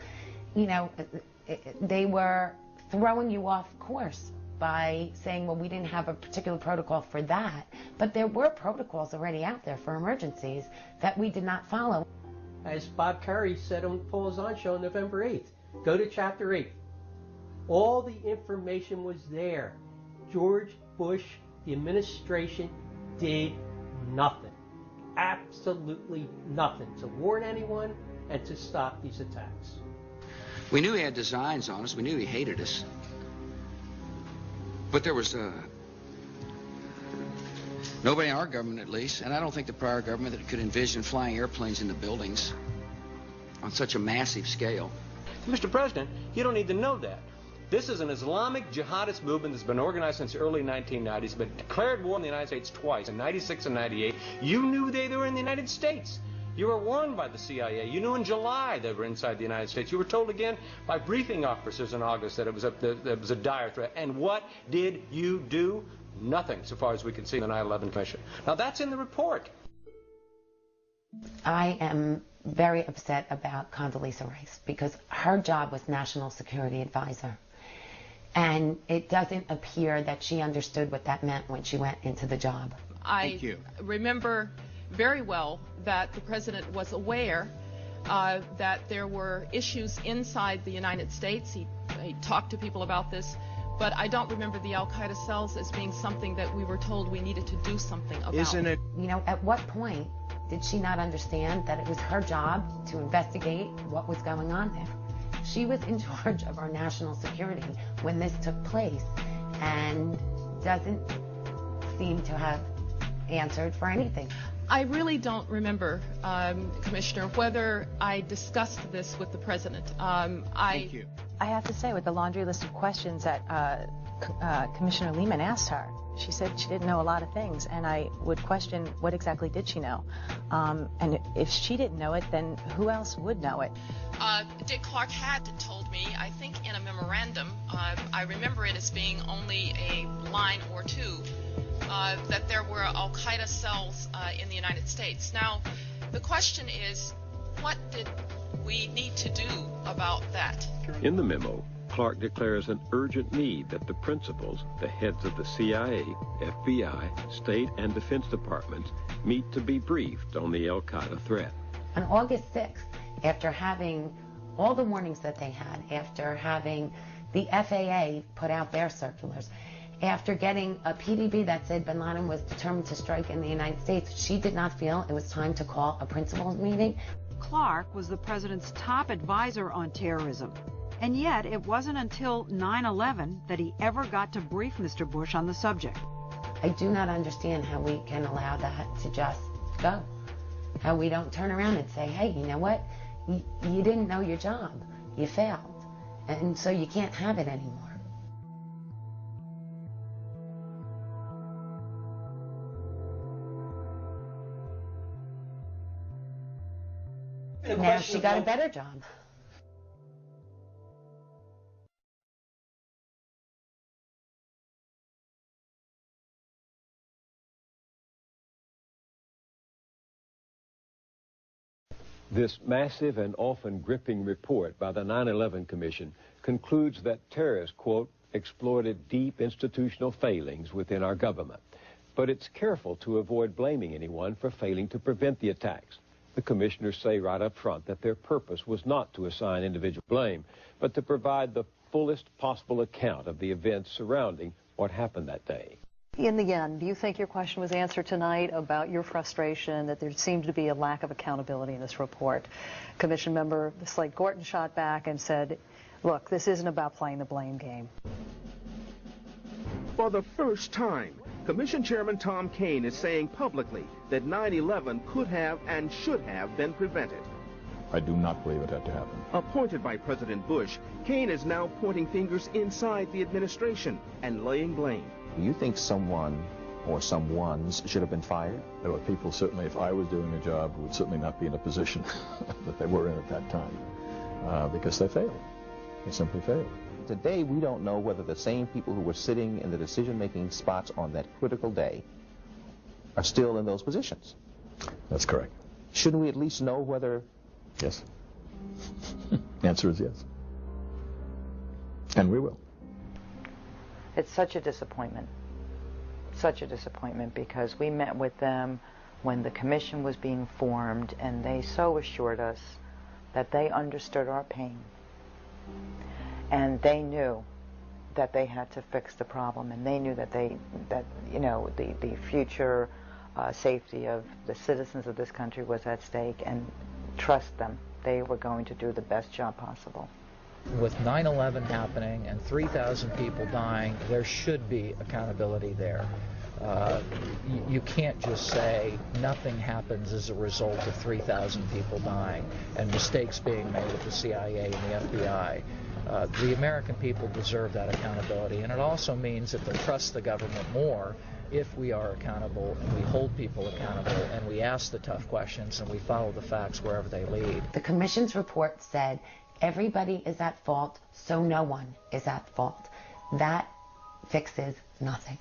they were throwing you off course by saying, well, we didn't have a particular protocol for that. But there were protocols already out there for emergencies that we did not follow. As Bob Curry said on Paul Zahn show on November 8th, go to Chapter 8. All the information was there. George Bush, the administration, did nothing. Absolutely nothing to warn anyone and to stop these attacks. We knew he had designs on us. We knew he hated us. But there was nobody in our government, at least, and I don't think the prior government, that could envision flying airplanes into buildings on such a massive scale. Mr. President, you don't need to know that. This is an Islamic jihadist movement that's been organized since the early 1990s, but declared war on the United States twice, in 96 and 98. You knew they were in the United States. You were warned by the CIA. You knew in July they were inside the United States. You were told again by briefing officers in August that it was a dire threat. And what did you do? Nothing, so far as we can see in the 9/11 Commission. Now, that's in the report. I am very upset about Condoleezza Rice because her job was National Security Advisor. And it doesn't appear that she understood what that meant when she went into the job. I remember very well that the president was aware that there were issues inside the United States. He talked to people about this, but I don't remember the Al-Qaeda cells as being something that we were told we needed to do something about. Isn't it? At what point did she not understand that it was her job to investigate what was going on there? She was in charge of our national security when this took place and doesn't seem to have answered for anything. I really don't remember, Commissioner, whether I discussed this with the president. Thank you. I have to say, with the laundry list of questions that Commissioner Lehman asked her, she said she didn't know a lot of things, and I would question what exactly did she know. And if she didn't know it, then who else would know it? Dick Clark had told me, I think in a memorandum, I remember it as being only a line or two, that there were Al-Qaeda cells in the United States. Now, the question is, what did we need to do about that? In the memo, Clark declares an urgent need that the principals, the heads of the CIA, FBI, State, and Defense Departments, meet to be briefed on the Al-Qaeda threat. On August 6th, after having all the warnings that they had, after having the FAA put out their circulars, after getting a PDB that said bin Laden was determined to strike in the United States, she did not feel it was time to call a principals meeting. Clark was the president's top advisor on terrorism. And yet, it wasn't until 9/11 that he ever got to brief Mr. Bush on the subject. I do not understand how we can allow that to just go. How we don't turn around and say, hey, you know what? You didn't know your job. You failed. And so you can't have it anymore. Now she got a better job. This massive and often gripping report by the 9/11 Commission concludes that terrorists, quote, exploited deep institutional failings within our government. But it's careful to avoid blaming anyone for failing to prevent the attacks. The commissioners say right up front that their purpose was not to assign individual blame, but to provide the fullest possible account of the events surrounding what happened that day. In the end, do you think your question was answered tonight about your frustration that there seemed to be a lack of accountability in this report? Commission member Slade Gorton shot back and said, look, this isn't about playing the blame game. For the first time, Commission Chairman Tom Kean is saying publicly that 9/11 could have and should have been prevented. I do not believe it had to happen. Appointed by President Bush, Kean is now pointing fingers inside the administration and laying blame. Do you think someone or someones should have been fired? There were people, certainly, if I was doing the job, would certainly not be in a position that they were in at that time, because they failed. They simply failed. Today, we don't know whether the same people who were sitting in the decision-making spots on that critical day are still in those positions. That's correct. Shouldn't we at least know whether... Yes. The answer is yes. And we will. It's such a disappointment. Such a disappointment, because we met with them when the commission was being formed, and they so assured us that they understood our pain. And they knew that they had to fix the problem, and they knew that the future safety of the citizens of this country was at stake, and trust them, they were going to do the best job possible. With 9/11 happening and 3,000 people dying, there should be accountability there. You can't just say nothing happens as a result of 3,000 people dying and mistakes being made at the CIA and the FBI. The American people deserve that accountability, and it also means that they'll trust the government more if we are accountable and we hold people accountable and we ask the tough questions and we follow the facts wherever they lead. The commission's report said everybody is at fault, so no one is at fault. That fixes nothing.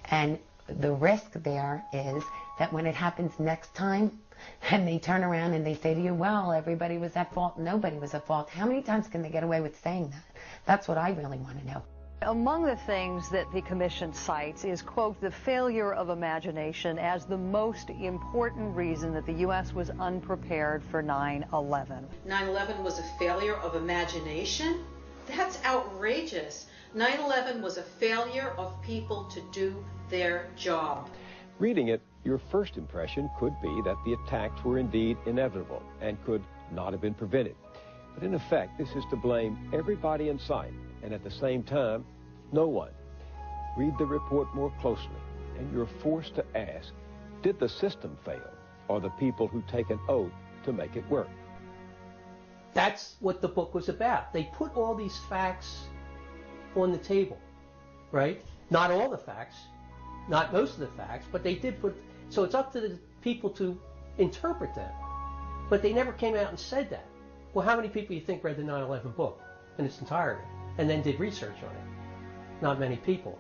And the risk there is that when it happens next time, and they turn around and they say to you, well, everybody was at fault, nobody was at fault. How many times can they get away with saying that? That's what I really want to know. Among the things that the commission cites is, quote, the failure of imagination as the most important reason that the U.S. was unprepared for 9/11. 9/11 was a failure of imagination? That's outrageous. 9/11 was a failure of people to do their job. Reading it, your first impression could be that the attacks were indeed inevitable and could not have been prevented. But in effect, this is to blame everybody in sight, and at the same time, no one. Read the report more closely, and you're forced to ask, did the system fail, or the people who take an oath to make it work? That's what the book was about. They put all these facts on the table, right? Not all the facts, not most of the facts, but they did put, so it's up to the people to interpret them. But they never came out and said that. Well, how many people do you think read the 9/11 book in its entirety and then did research on it? Not many people.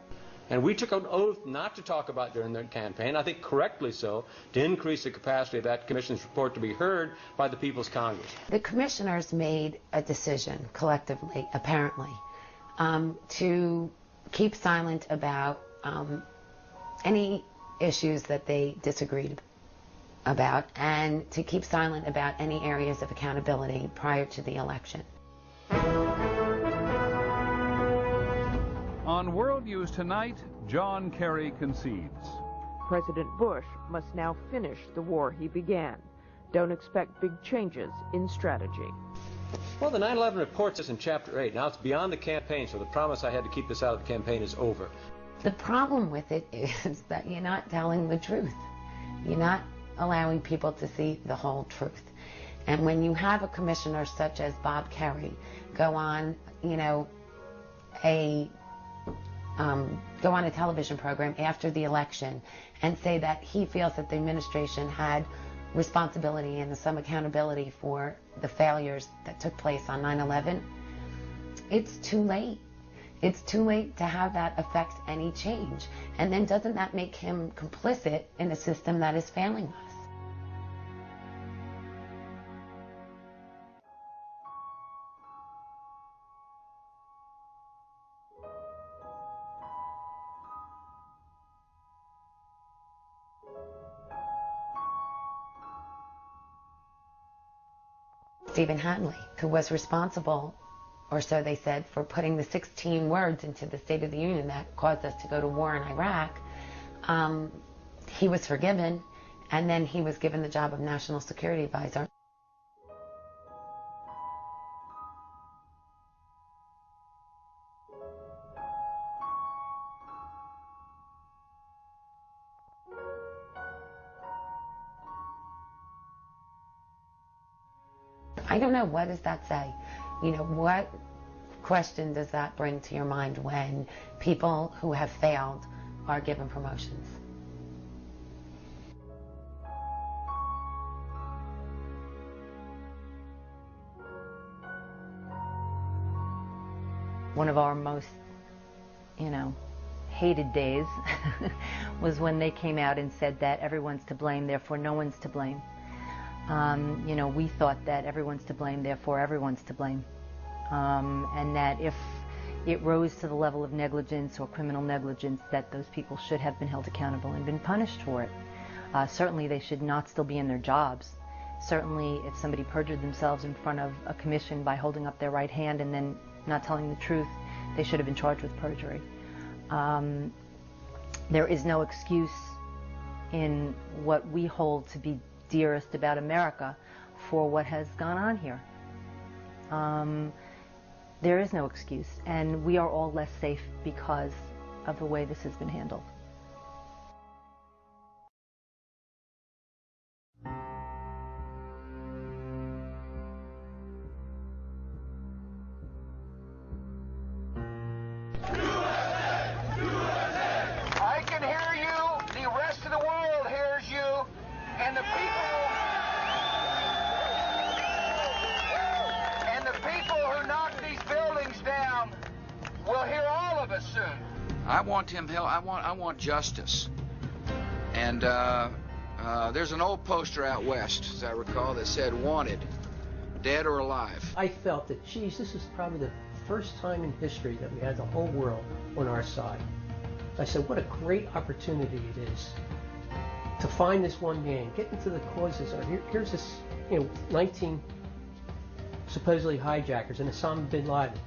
And we took an oath not to talk about during the campaign, I think correctly so, to increase the capacity of that commission's report to be heard by the People's Congress. The commissioners made a decision collectively, apparently, to keep silent about any issues that they disagreed about, and to keep silent about any areas of accountability prior to the election. On World News Tonight, John Kerry concedes. President Bush must now finish the war he began. Don't expect big changes in strategy. Well, the 9/11 report says in Chapter 8. Now it's beyond the campaign, so the promise I had to keep this out of the campaign is over. The problem with it is that you're not telling the truth. You're not allowing people to see the whole truth. And when you have a commissioner such as Bob Kerry go on, go on a television program after the election and say that he feels that the administration had responsibility and some accountability for the failures that took place on 9/11, it's too late. It's too late to have that affect any change. And then doesn't that make him complicit in a system that is failing us? Stephen Hadley, who was responsible, or so they said, for putting the 16 words into the State of the Union that caused us to go to war in Iraq. He was forgiven, and then he was given the job of National Security Advisor. I don't know, what does that say? You know, what question does that bring to your mind when people who have failed are given promotions? One of our most, hated days was when they came out and said that everyone's to blame, therefore no one's to blame. We thought that everyone's to blame, therefore everyone's to blame. And that if it rose to the level of negligence or criminal negligence, that those people should have been held accountable and been punished for it. Certainly they should not still be in their jobs. Certainly if somebody perjured themselves in front of a commission by holding up their right hand and then not telling the truth, they should have been charged with perjury. There is no excuse in what we hold to be dearest about America for what has gone on here. There is no excuse, and we are all less safe because of the way this has been handled. I can hear you, the rest of the world hears you, and the people who knock these buildings down will hear all of us soon. I want him held. I want justice. And there's an old poster out west, as I recall, that said "Wanted, dead or alive." I felt that, geez, this is probably the first time in history that we had the whole world on our side. I said, what a great opportunity it is to find this one man, get into the causes. Here's this, 19 supposedly hijackers and Osama bin Laden.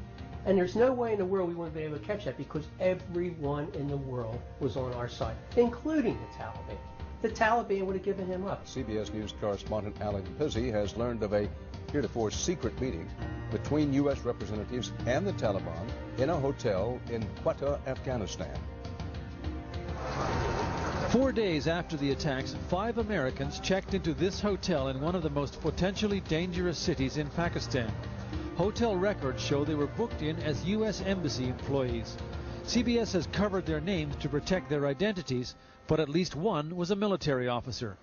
And there's no way in the world we wouldn't be able to catch that because everyone in the world was on our side, including the Taliban. The Taliban would have given him up. CBS News correspondent Alan Pizzi has learned of a heretofore secret meeting between U.S. representatives and the Taliban in a hotel in Quetta, Afghanistan. 4 days after the attacks, 5 Americans checked into this hotel in one of the most potentially dangerous cities in Pakistan. Hotel records show they were booked in as U.S. Embassy employees. CBS has covered their names to protect their identities, but at least one was a military officer.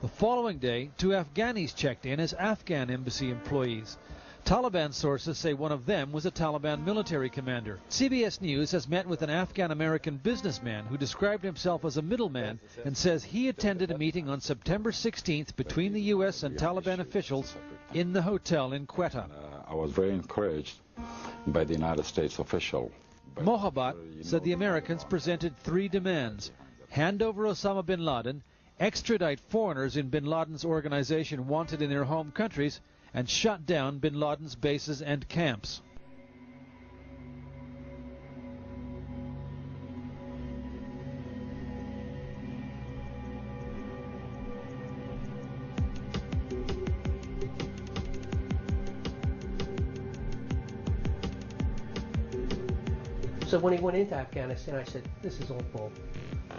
The following day, 2 Afghanis checked in as Afghan Embassy employees. Taliban sources say one of them was a Taliban military commander. CBS News has met with an Afghan-American businessman who described himself as a middleman and says he attended a meeting on September 16th between the U.S. and Taliban officials in the hotel in Quetta. I was very encouraged by the United States official. Mohabbat said the Americans presented 3 demands: hand over Osama bin Laden, extradite foreigners in bin Laden's organization wanted in their home countries, and shut down bin Laden's bases and camps. So when he went into Afghanistan, I said, this is all bull.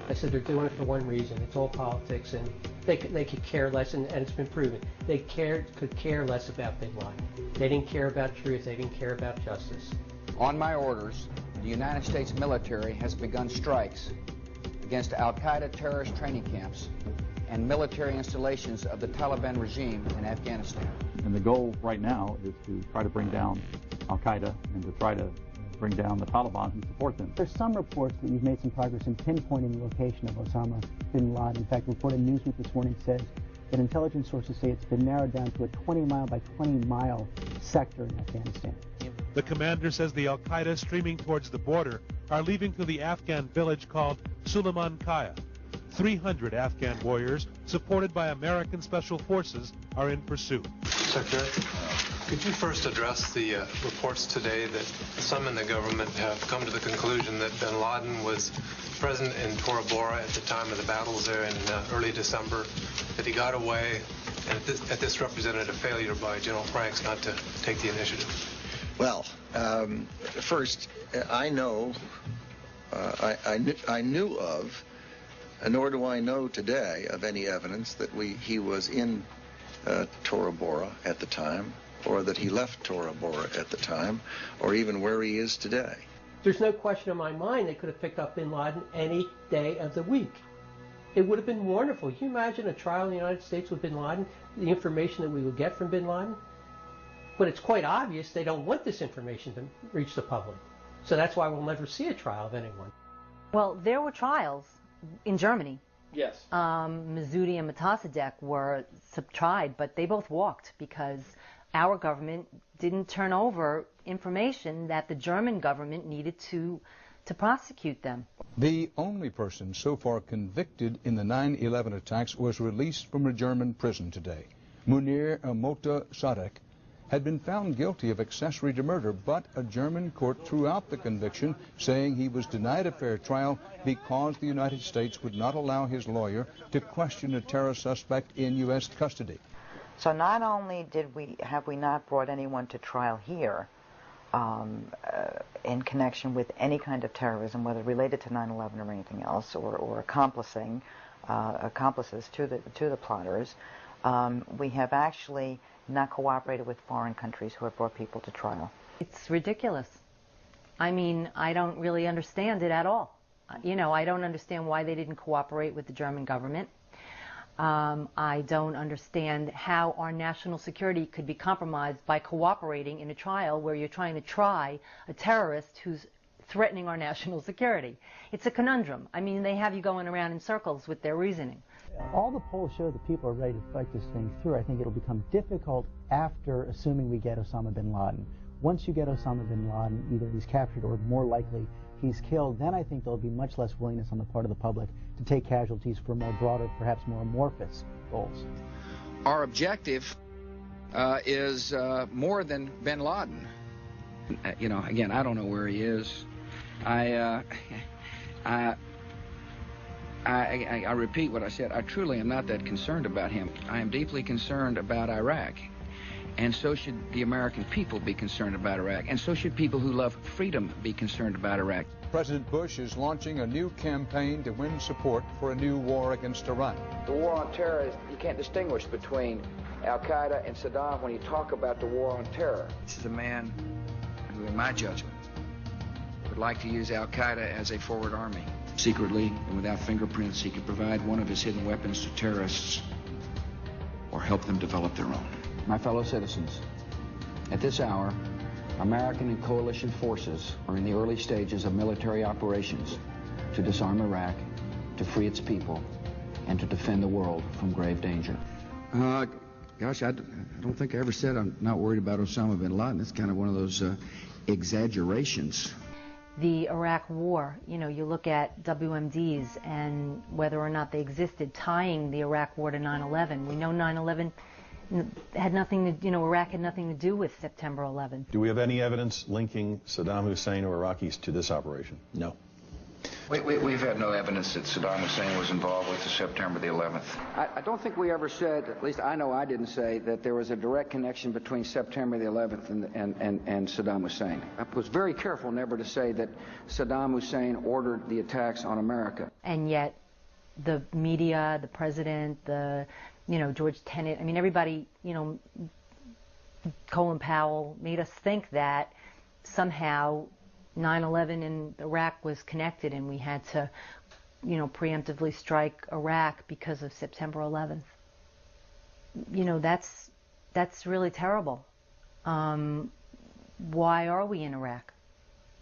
I said, they're doing it for one reason. It's all politics, and they could care less, and it's been proven. They could care less about bin Laden. They didn't care about truth. They didn't care about justice. On my orders, the United States military has begun strikes against al-Qaeda terrorist training camps and military installations of the Taliban regime in Afghanistan. And the goal right now is to try to bring down al-Qaeda and to try to bring down the Taliban and support them. There's some reports that you've made some progress in pinpointing the location of Osama bin Laden. In fact, a report in Newsweek this morning says that intelligence sources say it's been narrowed down to a 20-mile by 20-mile sector in Afghanistan. The commander says the al-Qaeda streaming towards the border are leaving to the Afghan village called Suleiman Kaya. 300 Afghan warriors, supported by American special forces, are in pursuit. Sector. Could you first address the reports today that some in the government have come to the conclusion that bin Laden was present in Tora Bora at the time of the battles there in early December, that he got away, and that this represented a failure by General Franks not to take the initiative? Well, first, I know, I knew of, nor do I know today of any evidence that he was in Tora Bora at the time, or that he left Tora Bora at the time, or even where he is today. There's no question in my mind they could have picked up bin Laden any day of the week. It would have been wonderful. Can you imagine a trial in the United States with bin Laden, the information that we would get from bin Laden? But it's quite obvious they don't want this information to reach the public. So that's why we'll never see a trial of anyone. Well, there were trials in Germany. Yes. Mazzoudi and Metasadek were tried, but they both walked because our government didn't turn over information that the German government needed to prosecute them. The only person so far convicted in the 9/11 attacks was released from a German prison today. Munir Mota Sadek had been found guilty of accessory to murder, but a German court threw out the conviction, saying he was denied a fair trial because the United States would not allow his lawyer to question a terror suspect in U.S. custody. So not only have we not brought anyone to trial here in connection with any kind of terrorism, whether related to 9/11 or anything else, or accomplices to the plotters, we have actually not cooperated with foreign countries who have brought people to trial. It's ridiculous. I mean, I don't really understand it at all. You know, I don't understand why they didn't cooperate with the German government. I don't understand how our national security could be compromised by cooperating in a trial where you're trying to try a terrorist who's threatening our national security. It's a conundrum. I mean, they have you going around in circles with their reasoning. All the polls show that people are ready to fight this thing through. I think it'll become difficult after assuming we get Osama bin Laden. Once you get Osama bin Laden, either he's captured or more likely he's killed, then I think there'll be much less willingness on the part of the public to take casualties for more broader, perhaps more amorphous goals. Our objective is more than bin Laden. You know, again, I don't know where he is. I repeat what I said. I truly am not that concerned about him. I am deeply concerned about Iraq. And so should the American people be concerned about Iraq. And so should people who love freedom be concerned about Iraq. President Bush is launching a new campaign to win support for a new war against Iran. The war on terror, you can't distinguish between Al-Qaeda and Saddam when you talk about the war on terror. This is a man who, in my judgment, would like to use Al-Qaeda as a forward army. Secretly and without fingerprints, he could provide one of his hidden weapons to terrorists or help them develop their own. My fellow citizens, at this hour, American and coalition forces are in the early stages of military operations to disarm Iraq, to free its people, and to defend the world from grave danger. Gosh, I don't think I ever said I'm not worried about Osama bin Laden. It's kind of one of those exaggerations. The Iraq War, you know, you look at WMDs and whether or not they existed, tying the Iraq War to 9/11. We know 9/11 had nothing to, you know, Iraq had nothing to do with September 11th. Do we have any evidence linking Saddam Hussein or Iraqis to this operation? No. We've had no evidence that Saddam Hussein was involved with the September the 11th. I don't think we ever said, at least I know I didn't say, that there was a direct connection between September the 11th and Saddam Hussein. I was very careful never to say that Saddam Hussein ordered the attacks on America. And yet the media, the president, George Tenet, I mean, everybody, Colin Powell made us think that somehow 9/11 in Iraq was connected and we had to, preemptively strike Iraq because of September 11th. That's really terrible. Why are we in Iraq?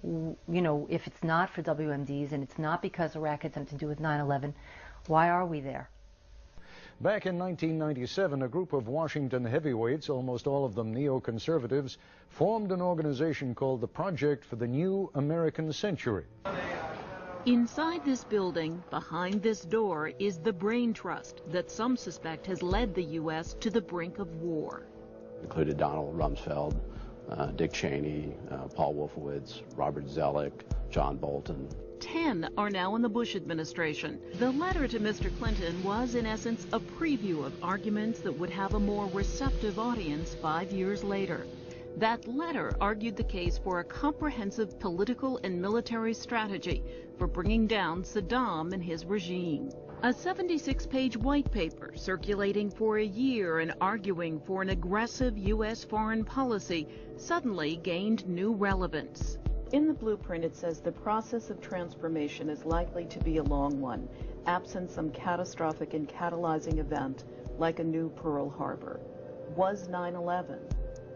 If it's not for WMDs and it's not because Iraq had something to do with 9/11, why are we there? Back in 1997, a group of Washington heavyweights, almost all of them neoconservatives, formed an organization called the Project for the New American Century. Inside this building, behind this door, is the brain trust that some suspect has led the U.S. to the brink of war. included Donald Rumsfeld, Dick Cheney, Paul Wolfowitz, Robert Zoellick, John Bolton. 10 are now in the Bush administration. The letter to Mr. Clinton was, in essence, a preview of arguments that would have a more receptive audience 5 years later. That letter argued the case for a comprehensive political and military strategy for bringing down Saddam and his regime. A 76-page white paper circulating for a year and arguing for an aggressive U.S. foreign policy suddenly gained new relevance. In the blueprint, it says the process of transformation is likely to be a long one, absent some catastrophic and catalyzing event like a new Pearl Harbor. Was 9/11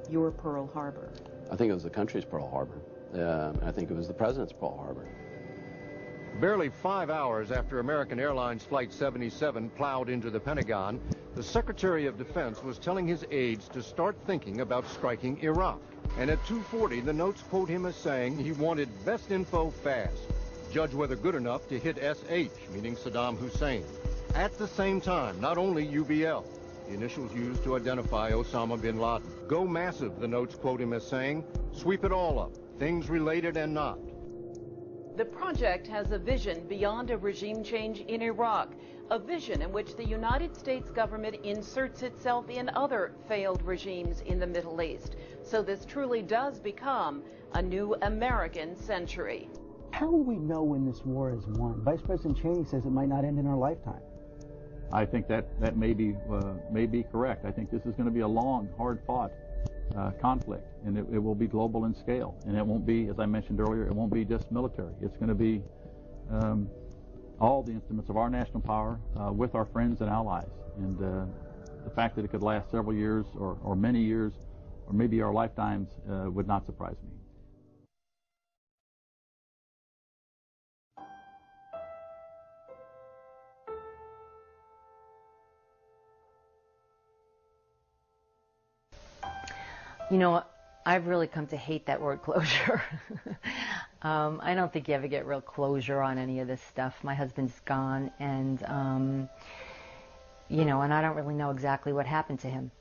your Pearl Harbor? I think it was the country's Pearl Harbor. I think it was the president's Pearl Harbor. Barely 5 hours after American Airlines Flight 77 plowed into the Pentagon, the Secretary of Defense was telling his aides to start thinking about striking Iraq. And at 2:40, the notes quote him as saying he wanted best info fast. Judge whether good enough to hit SH, meaning Saddam Hussein. At the same time, not only UBL, the initials used to identify Osama bin Laden. Go massive, the notes quote him as saying. Sweep it all up, things related and not. The project has a vision beyond a regime change in Iraq, a vision in which the United States government inserts itself in other failed regimes in the Middle East. So this truly does become a new American century. How will we know when this war is won? Vice President Cheney says it might not end in our lifetime. I think that may be correct. I think this is going to be a long, hard-fought conflict, and it will be global in scale. And it won't be, as I mentioned earlier, it won't be just military. It's going to be all the instruments of our national power with our friends and allies. And the fact that it could last several years or many years or maybe our lifetimes would not surprise me. You know, I've really come to hate that word closure. I don't think you ever get real closure on any of this stuff. My husband's gone, and, you know, and I don't really know exactly what happened to him.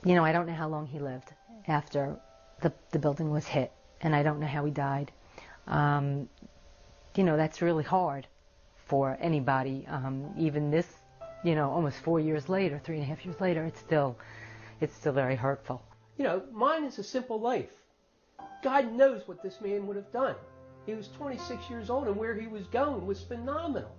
You know, I don't know how long he lived after the building was hit, and I don't know how he died. You know, that's really hard for anybody. Even this, you know, almost 4 years later, 3.5 years later, it's still very hurtful. You know, mine is a simple life. God knows what this man would have done. He was 26 years old, and where he was going was phenomenal.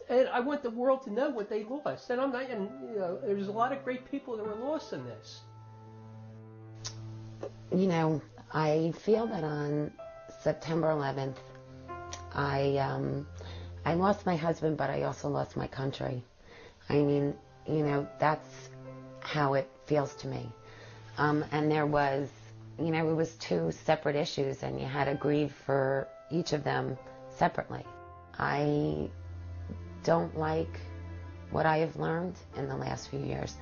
And I want the world to know what they lost. And you know, there's a lot of great people that were lost in this. You know, I feel that on September 11th, I lost my husband, but I also lost my country. I mean, you know, that's how it feels to me. And there was, you know, it was two separate issues, and you had to grieve for each of them separately. I don't like what I have learned in the last few years.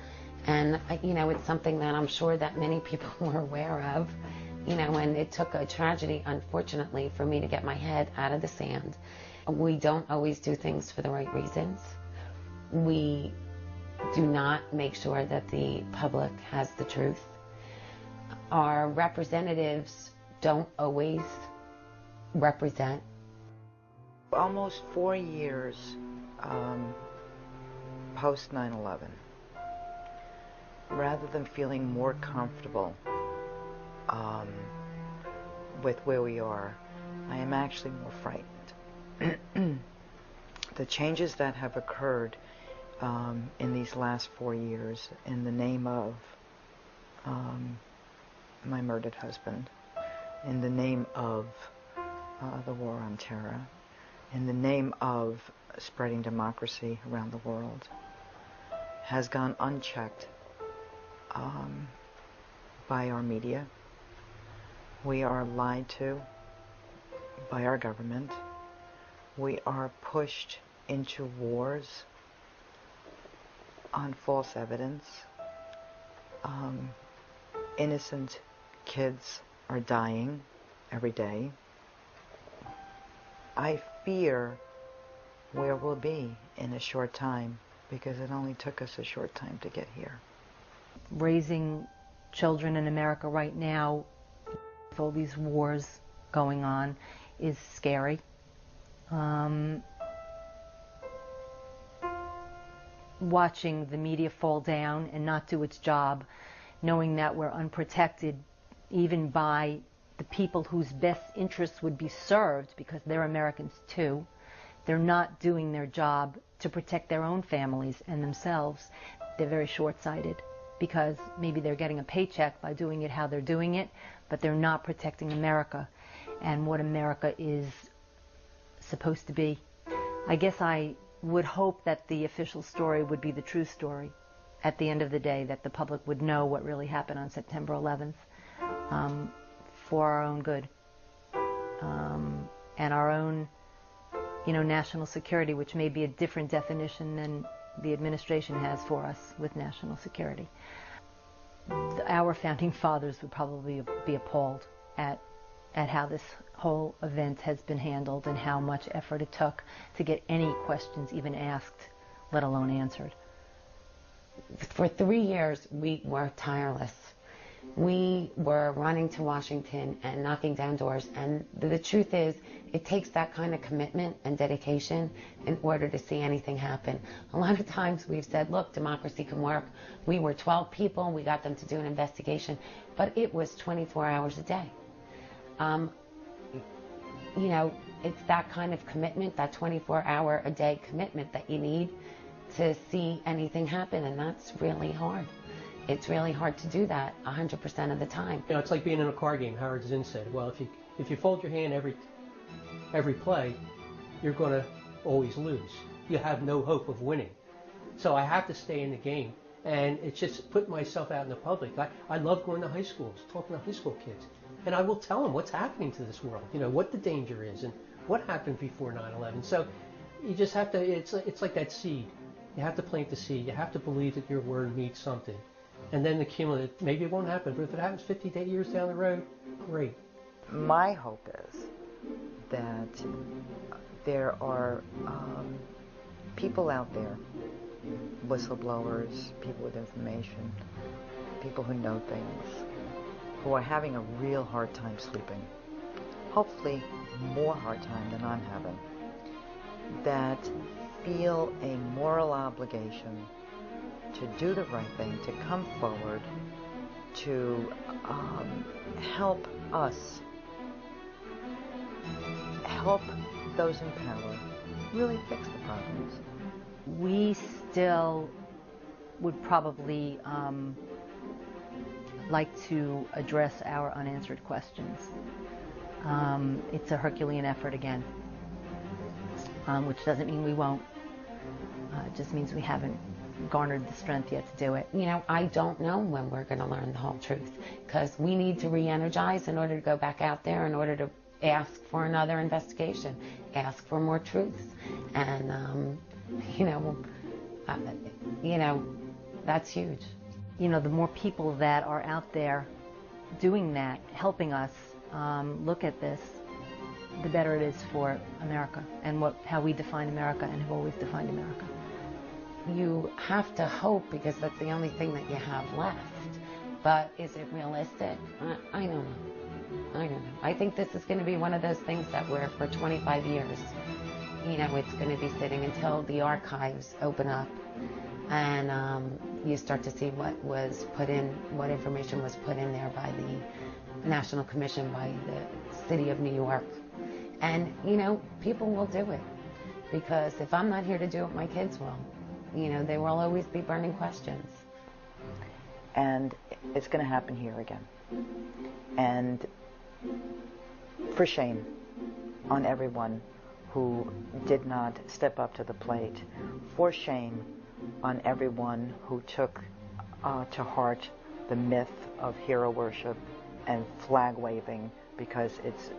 And, you know, it's something that I'm sure that many people were aware of, you know, and it took a tragedy, unfortunately, for me to get my head out of the sand. We don't always do things for the right reasons. We do not make sure that the public has the truth. Our representatives don't always represent. Almost 4 years post 9/11, rather than feeling more comfortable with where we are, I am actually more frightened. The changes that have occurred in these last 4 years in the name of my murdered husband, in the name of the war on terror, in the name of spreading democracy around the world, has gone unchecked by our media. We are lied to by our government. We are pushed into wars on false evidence. Innocent kids are dying every day. I fear where we'll be in a short time, because it only took us a short time to get here. raising children in America right now with all these wars going on is scary. Watching the media fall down and not do its job, knowing that we're unprotected even by the people whose best interests would be served, because they're Americans too. They're not doing their job to protect their own families and themselves. They're very short-sighted because maybe they're getting a paycheck by doing it how they're doing it, but they're not protecting America and what America is supposed to be. I guess I would hope that the official story would be the true story at the end of the day, that the public would know what really happened on September 11th for our own good and our own, national security, which may be a different definition than the administration has for us with national security. Our founding fathers would probably be appalled at how this whole event has been handled and how much effort it took to get any questions even asked, let alone answered. For 3 years, we were tireless. We were running to Washington and knocking down doors, and the truth is, it takes that kind of commitment and dedication in order to see anything happen. A lot of times we've said, look, democracy can work. We were 12 people, we got them to do an investigation, but it was 24 hours a day. It's that kind of commitment, that 24-hour-a-day commitment that you need to see anything happen, and that's really hard. It's really hard to do that 100% of the time. It's like being in a car game. Howard Zinn said, well, if you fold your hand every play, you're going to always lose. You have no hope of winning. So I have to stay in the game, and it's just putting myself out in the public. I love going to high schools, talking to high school kids, and I will tell them what's happening to this world, what the danger is and what happened before 9/11. So you just have to, it's like that seed. You have to plant the seed. You have to believe that your word means something. And then the cumulative, maybe it won't happen, but if it happens 50 years down the road, great. My hope is that there are people out there, whistleblowers, people with information, people who know things, who are having a real hard time sleeping, hopefully more hard time than I'm having, that feel a moral obligation to do the right thing, to come forward, to help us, help those in power really fix the problems. We still would probably like to address our unanswered questions. It's a Herculean effort again, which doesn't mean we won't. It just means we haven't garnered the strength yet to do it. I don't know when we're going to learn the whole truth, because we need to re-energize in order to go back out there, in order to ask for another investigation, ask for more truths. And, that's huge. The more people that are out there doing that, helping us look at this, the better it is for America and how we define America and have always defined America. You have to hope, because that's the only thing that you have left. But is it realistic? I don't know. I think this is going to be one of those things that where for 25 years, it's going to be sitting until the archives open up and you start to see what was put in, what information was put in there by the National Commission, by the City of New York. And, people will do it. Because if I'm not here to do it, my kids will. There will always be burning questions. And it's going to happen here again. And for shame on everyone who did not step up to the plate. For shame on everyone who took to heart the myth of hero worship and flag waving, because it's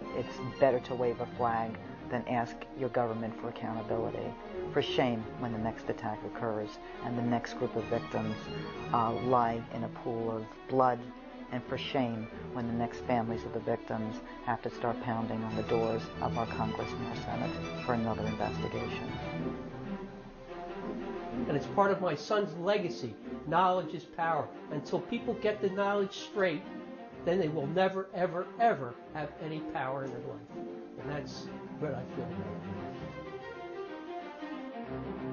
better to wave a flag than ask your government for accountability. For shame when the next attack occurs and the next group of victims lie in a pool of blood. And for shame when the next families of the victims have to start pounding on the doors of our Congress and our Senate for another investigation. And it's part of my son's legacy. Knowledge is power. Until people get the knowledge straight, then they will never, ever, ever have any power in their life. And that's what I feel about it.